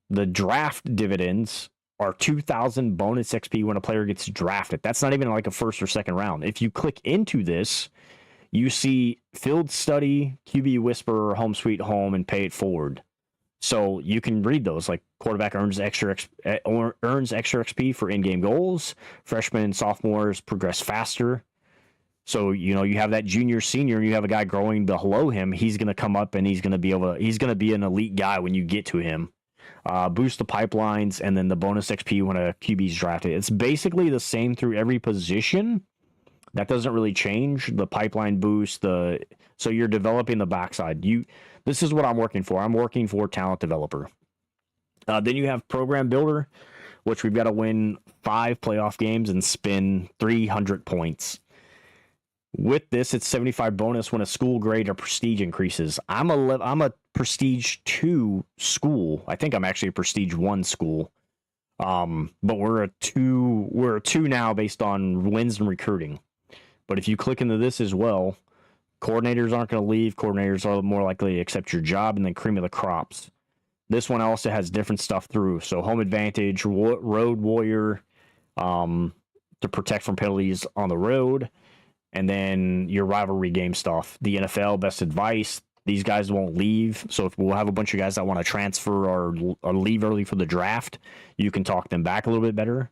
The draft dividends are 2,000 bonus XP when a player gets drafted. That's not even like a first or second round. If you click into this, you see field study, QB whisperer, home sweet home, and pay it forward. So you can read those. Like quarterback earns extra XP for in-game goals. Freshmen and sophomores progress faster. So you have that junior, senior, and you have a guy growing below him. He's going to come up and he's going to be an elite guy when you get to him. Boost the pipelines, and then the bonus XP when a QB's drafted. It's basically the same through every position. That doesn't really change. The pipeline boost, so you're developing the backside. This is what I'm working for. I'm working for talent developer. Then you have program builder, which we've got to win 5 playoff games and spin 300 points. With this, it's 75 bonus when a school grade or prestige increases. I'm a prestige 2 school. I think I'm actually a prestige 1 school. But we're a 2 now based on wins and recruiting. But if you click into this as well, coordinators aren't going to leave. Coordinators are more likely to accept your job, and then cream of the crops. This one also has different stuff through. So home advantage, road warrior, to protect from penalties on the road. And then your rivalry game stuff. The NFL, best advice. These guys won't leave. So if we'll have a bunch of guys that want to transfer or leave early for the draft, you can talk them back a little bit better.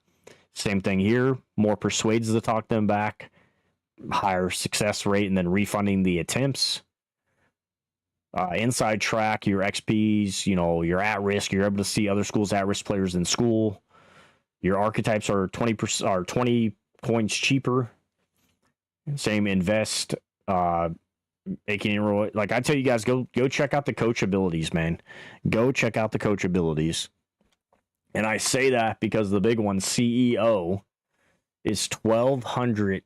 Same thing here. More persuades to talk them back. Higher success rate, and then refunding the attempts. Inside track, your XPs, you're at risk. You're able to see other schools' at-risk players in school. Your archetypes are 20% are 20 points cheaper. Same invest. 18-year-old. Like I tell you guys, go check out the coach abilities, man. Go check out the coach abilities. And I say that because the big one, CEO, is 1,200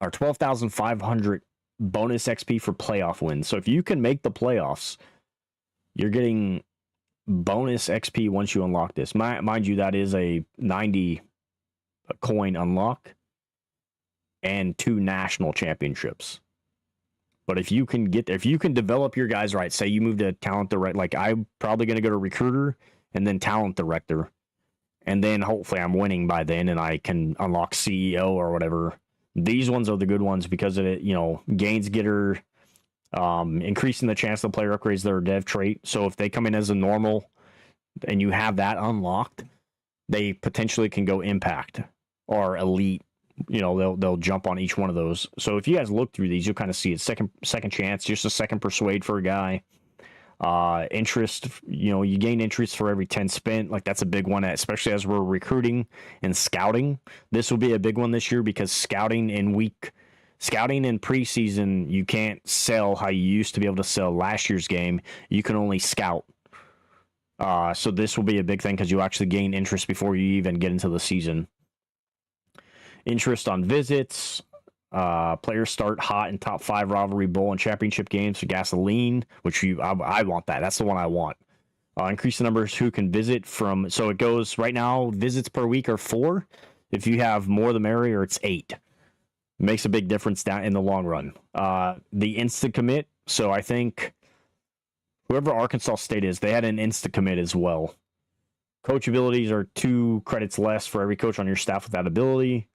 or 12,500 bonus XP for playoff wins. So if you can make the playoffs, you're getting bonus XP once you unlock this. Mind you, that is a 90 coin unlock and 2 national championships. But if you can develop your guys right, say you move to talent director, like I'm probably going to go to recruiter and then talent director. And then hopefully I'm winning by then and I can unlock CEO or whatever. These ones are the good ones because of it, gains getter, increasing the chance the player upgrades their dev trait. So if they come in as a normal and you have that unlocked, they potentially can go impact or elite. They'll jump on each one of those. So if you guys look through these, you'll kind of see it. Second chance, just a second persuade for a guy. Interest, you gain interest for every 10 spent. Like that's a big one, especially as we're recruiting and scouting. This will be a big one this year because scouting in preseason, you can't sell how you used to be able to sell last year's game. You can only scout. So this will be a big thing because you actually gain interest before you even get into the season. Interest on visits. Players start hot in top 5 rivalry bowl and championship games for gasoline, which I want that. That's the one I want. Increase the numbers who can visit from. So it goes right now. Visits per week are 4. If you have more, the merrier. It's 8. It makes a big difference down in the long run. The instant commit. So I think whoever Arkansas State is, they had an instant commit as well. Coach abilities are 2 credits less for every coach on your staff with that ability.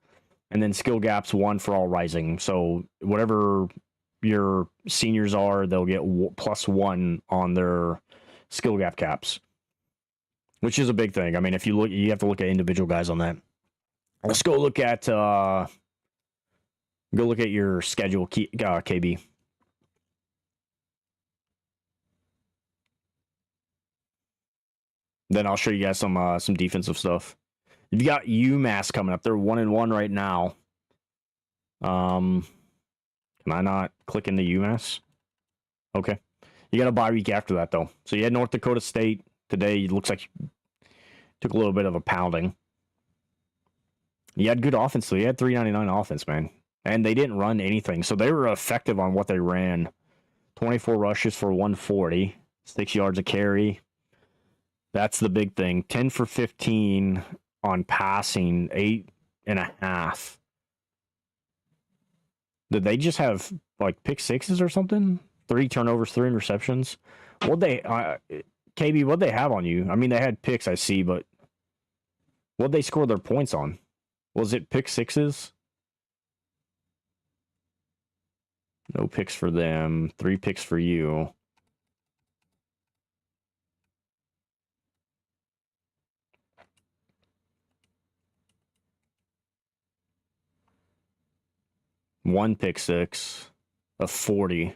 And then skill gaps 1 for all rising. So whatever your seniors are, they'll get +1 on their skill gap caps, which is a big thing. I mean, if you look, you have to look at individual guys on that. Let's go look at your schedule, KB. Then I'll show you guys some defensive stuff. You've got UMass coming up. They're 1-1 right now. Can I not click into UMass? Okay. You got a bye week after that, though. So you had North Dakota State today. It looks like you took a little bit of a pounding. You had good offense, so you had 399 offense, man. And they didn't run anything. So they were effective on what they ran. 24 rushes for 140. 6 yards a carry. That's the big thing. 10 for 15 on passing, 8.5. Did they just have like pick sixes or something? 3 turnovers, 3 interceptions. What they KB? What they have on you? I mean, they had picks, I see, but what they score their points on? Was it pick sixes? No picks for them. 3 picks for you. One pick six of 40.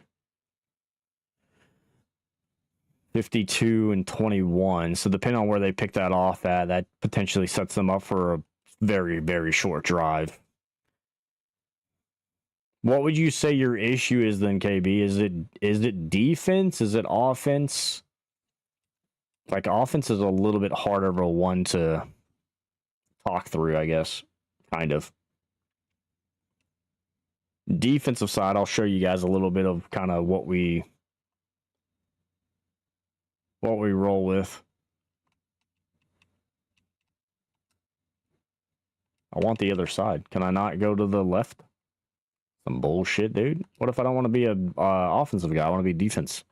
52 and 21. So depending on where they pick that off at, that potentially sets them up for a very, very short drive. What would you say your issue is then, KB? Is it defense? Is it offense? Like offense is a little bit harder of a one to talk through, I guess. Kind of. Defensive side, I'll show you guys a little bit of kind of what we roll with. I want the other side. Can I not go to the left? Some bullshit, dude. What if I don't want to be a offensive guy? I want to be defense.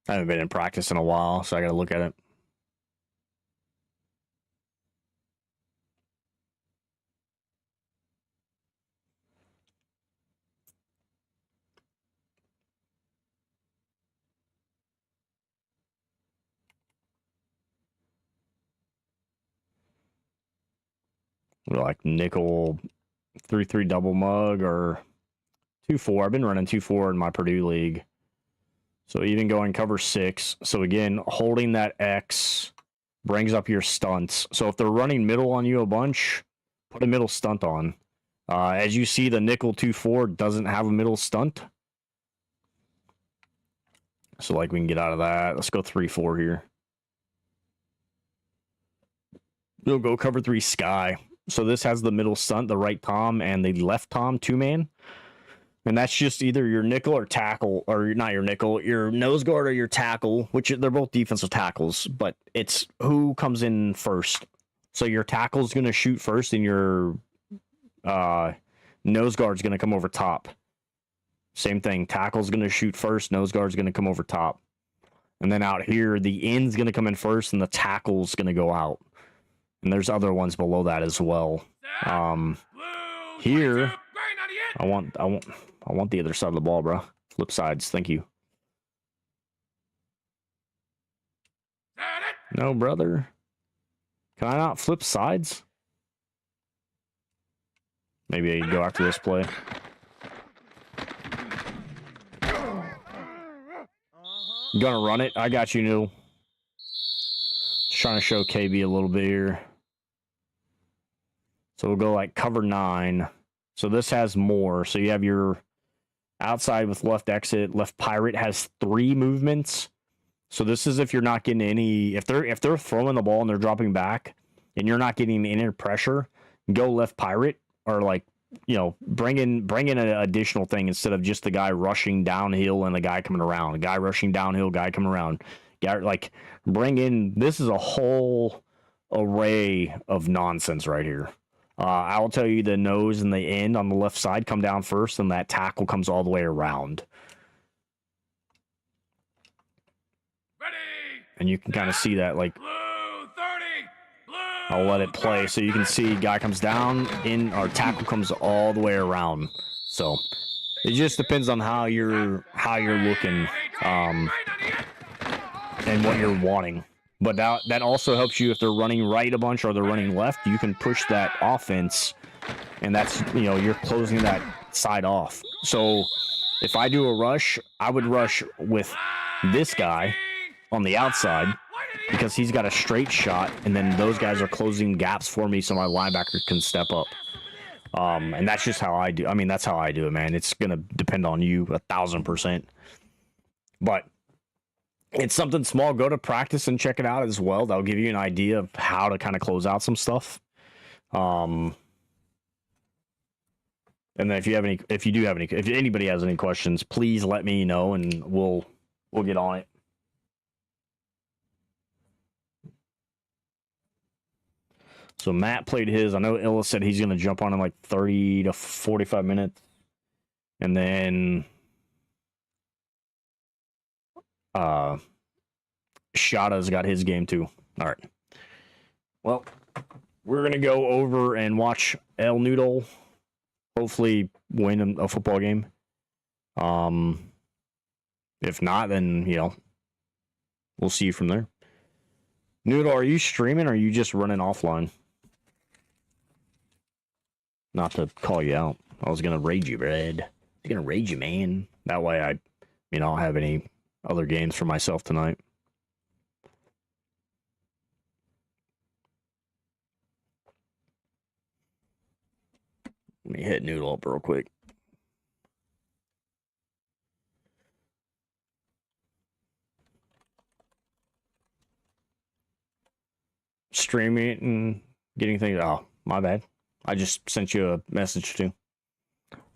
I haven't been in practice in a while, so I got to look at it. Like nickel 3-3 double mug or 2-4. I've been running 2-4 in my Purdue league. So even going cover 6. So again, holding that X brings up your stunts. So if they're running middle on you a bunch, put a middle stunt on. As you see, the nickel 2-4 doesn't have a middle stunt. So like we can get out of that. Let's go 3-4 here. We'll go cover 3 sky. So this has the middle stunt, the right tom, and the left tom 2-man. And that's just either your nickel or tackle, or not your nickel, your nose guard or your tackle, which they're both defensive tackles, but it's who comes in first. So your tackle's going to shoot first, and your nose guard's going to come over top. Same thing. Tackle's going to shoot first, nose guard's going to come over top. And then out here, the end's going to come in first, and the tackle's going to go out. And there's other ones below that as well. Here, I want the other side of the ball, bro. Flip sides, thank you. No, brother. Can I not flip sides? Maybe I go after this play. You gonna run it? I got you, Noodle. Just trying to show KB a little bit here. So we'll go like cover 9. So this has more. So you have your outside with left exit. Left pirate has 3 movements. So this is if you're not getting any, if they're throwing the ball and they're dropping back and you're not getting any pressure, go left pirate, or like, you know, bring in an additional thing instead of just the guy rushing downhill and the guy coming around. A guy rushing downhill, guy coming around. Like, bring in, this is a whole array of nonsense right here. I'll tell you, the nose and the end on the left side come down first, and that tackle comes all the way around. And you can kind of see that, like, I'll let it play so you can see guy comes down in, our tackle comes all the way around. So it just depends on how you're looking and what you're wanting. But that also helps you if they're running right a bunch or they're running left. You can push that offense, and that's, you know, you're closing that side off. So if I do a rush, I would rush with this guy on the outside because he's got a straight shot, and then those guys are closing gaps for me so my linebacker can step up. And that's just how I do. I mean, that's how I do it, man. It's going to depend on you 1,000%. But it's something small. Go to practice and check it out as well. That'll give you an idea of how to kind of close out some stuff. And then if anybody has any questions, please let me know and we'll get on it. So Matt played his. I know Illa said he's going to jump on in like 30 to 45 minutes. And then Shada's got his game too. All right. Well, we're going to go over and watch El Noodle hopefully win a football game. If not, then, you know, we'll see you from there. Noodle, are you streaming or are you just running offline? Not to call you out. I was going to raid you, Brad. I was going to raid you, man. That way I don't have any other games for myself tonight. Let me hit Noodle up real quick. Streaming it and getting things. Oh, my bad. I just sent you a message too.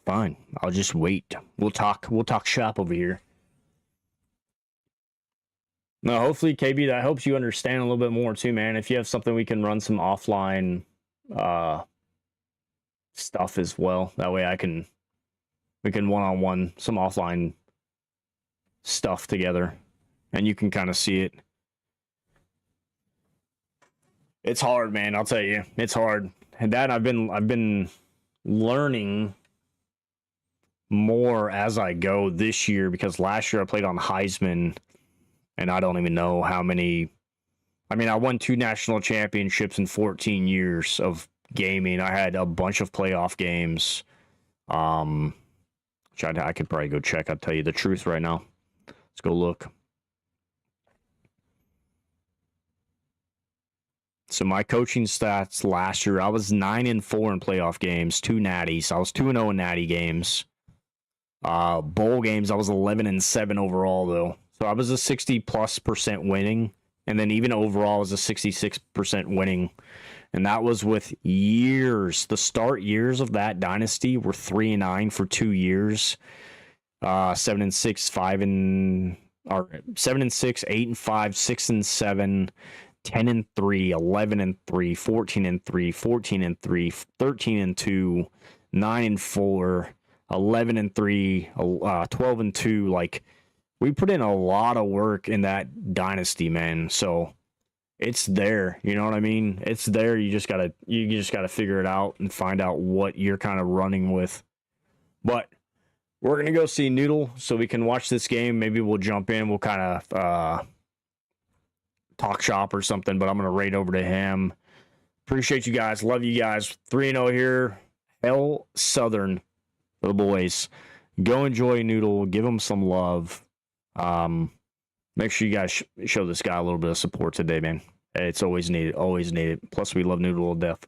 Fine. I'll just wait. We'll talk shop over here. No, hopefully, KB, that helps you understand a little bit more too, man. If you have something, we can run some offline stuff as well. That way we can one-on-one some offline stuff together, and you can kind of see it. It's hard, man. I'll tell you, it's hard. And that I've been learning more as I go this year, because last year I played on Heisman, and I don't even know how many. I mean, I won 2 national championships in 14 years of gaming. I had a bunch of playoff games. Which I could probably go check. I'll tell you the truth right now. Let's go look. So my coaching stats last year, I was 9-4 in playoff games, 2 natties. I was 2-0 in natty games. Bowl games, I was 11-7 overall though. So I was a 60+% winning, and then even overall I was a 66% winning. And that was with years. The start years of that dynasty were 3-9 for 2 years. 7-6, 7-6, 8-5, 6-7, 10-3, 11-3, 14-3, 14-3, 13-2, 9-4, 11-3, 12-2. Like, we put in a lot of work in that dynasty, man. So it's there. You know what I mean? It's there. You just gotta figure it out and find out what you're kind of running with. But we're gonna go see Noodle so we can watch this game. Maybe we'll jump in. We'll kind of talk shop or something. But I'm gonna raid over to him. Appreciate you guys. Love you guys. 3-0 here. Hell Southern for the boys. Go enjoy Noodle. Give him some love. Make sure you guys show this guy a little bit of support today, man. It's always needed. Always needed. Plus, we love Noodle to death.